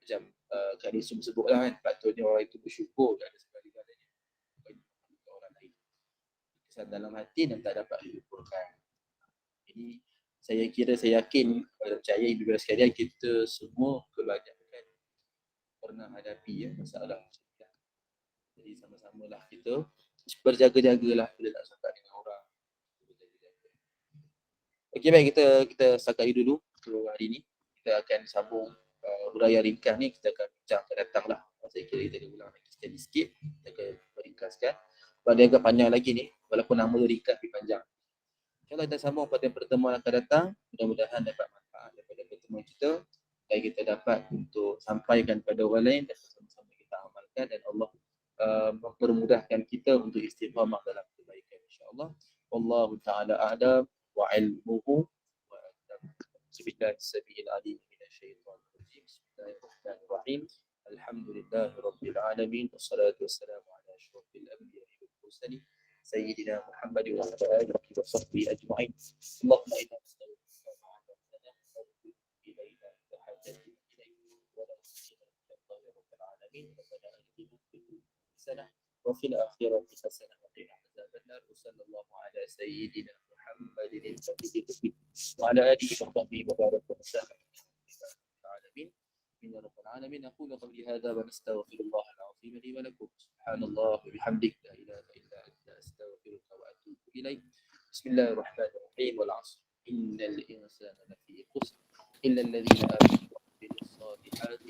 Macam Kak Nisum sebut lah kan, patutnya orang itu bersyukur kerana segala-galanya bagi orang lain. Kesan dalam hati dan tak dapat dilupakan. Jadi saya yakin, percaya ibu bapa sekalian, kita semua kebanyakan pernah hadapi masalah macam ni. Jadi sama-samalah kita berjaga-jagalah bila nak cakap dengan orang. Okey, baik, kita setakat dulu untuk hari ni. Kita akan sambung huraian ringkas ni, kita akan bincang akan datang lah. Saya kira kita ulang lagi sikit. jadi sikit kita akan ringkaskan. Sebab dia agak panjang lagi ni, walaupun nama dia ringkas tapi panjang. InsyaAllah kita sambung pada pertemuan akan datang. Mudah-mudahan dapat manfaat daripada pertemuan kita dan kita dapat untuk sampaikan pada orang lain dan sama-sama kita amalkan, dan Allah mempermudahkan kita untuk istiqamah dalam kebaikan insya-Allah. Wallahu taala a'lam wa ilmuhu wa a'lam. Bismillahirrahmanirrahim. Bismillahirrahmanirrahim. Alhamdulillahirabbil alamin wassalatu wassalamu ala asyrofil anbiya'i wal mursalin sayyidina Muhammad wa ala alihi wa sahbihi ajma'in. Allahumma inna nastaghfiruka wa natubu ilaika tahajjati ilayka wa la tusyrik billahi rabbil alamin. Rabbana atina fid dunya hasanah wa fil akhirati hasanah wa qina adzabannar. Sallallahu ala sayyidina Muhammadin al-fatih wa ala alihi wa sahbihi wa baraka wa sallam. Alamin. يا رب العالمين. أقول قولي هذا ونستغفر الله العظيم لي ولكم. سبحان الله وبحمدك لا إله إلا أنت أستغفرك وأتوب إليك. بسم الله الرحمن الرحيم. والعصر إن الإنسان لفي خسر إلا الذين آمنوا وعملوا الصالحات